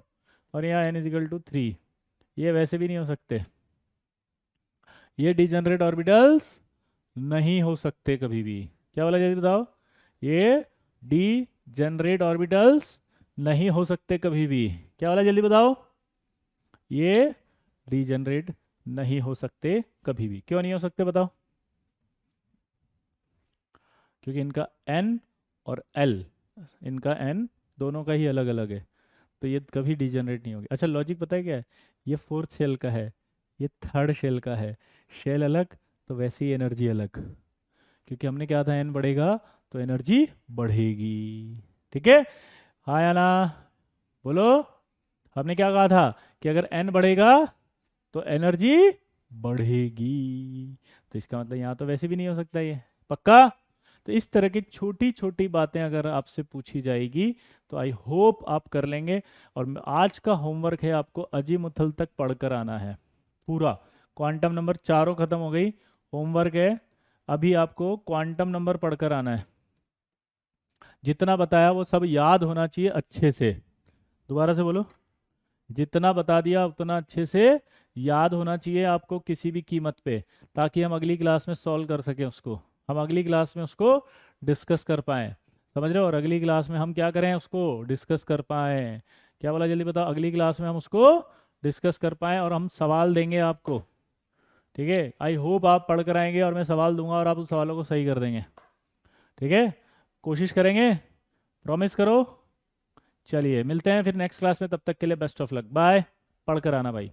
और यहाँ एन इजिकल टू 3। ये वैसे भी नहीं हो सकते, ये डिजनरेट ऑर्बिटल्स नहीं हो सकते कभी भी। क्या बोला जल्दी बताओ? ये डी जनरेट ऑर्बिटल्स नहीं हो सकते कभी भी। क्या बोला जल्दी बताओ? ये डीजनरेट नहीं हो सकते कभी भी। क्यों नहीं हो सकते बताओ? क्योंकि इनका n और l, इनका n दोनों का ही अलग अलग है, तो ये कभी डीजनरेट नहीं होगी। अच्छा, लॉजिक पता है क्या है? ये फोर्थ शेल का है, ये थर्ड शेल का है। शेल अलग तो वैसे ही एनर्जी अलग, क्योंकि हमने क्या था, n बढ़ेगा तो एनर्जी बढ़ेगी। ठीक है? हाँ या ना? बोलो। हमने क्या कहा था कि अगर n बढ़ेगा तो एनर्जी बढ़ेगी, तो इसका मतलब यहाँ तो वैसे भी नहीं हो सकता ये। पक्का? तो इस तरह की छोटी छोटी बातें अगर आपसे पूछी जाएगी तो आई होप आप कर लेंगे। और आज का होमवर्क है, आपको अजीमुथल तक पढ़कर आना है पूरा। क्वांटम नंबर चारों खत्म हो गई, होमवर्क है अभी आपको क्वांटम नंबर पढ़कर आना है। जितना बताया वो सब याद होना चाहिए अच्छे से। दोबारा से बोलो। जितना बता दिया उतना अच्छे से याद होना चाहिए आपको किसी भी कीमत पे, ताकि हम अगली क्लास में सॉल्व कर सकें उसको, हम अगली क्लास में उसको डिस्कस कर पाएँ। समझ रहे हो? और अगली क्लास में हम क्या करें, उसको डिस्कस कर पाएँ। क्या बोला जल्दी बताओ? अगली क्लास में हम उसको डिस्कस कर पाएँ और हम सवाल देंगे आपको। ठीक है? आई होप आप पढ़ कर आएंगे और मैं सवाल दूंगा और आप उस सवालों को सही कर देंगे। ठीक है? कोशिश करेंगे, प्रॉमिस करो। चलिए मिलते हैं फिर नेक्स्ट क्लास में, तब तक के लिए बेस्ट ऑफ लक, बाय। पढ़ कर आना भाई।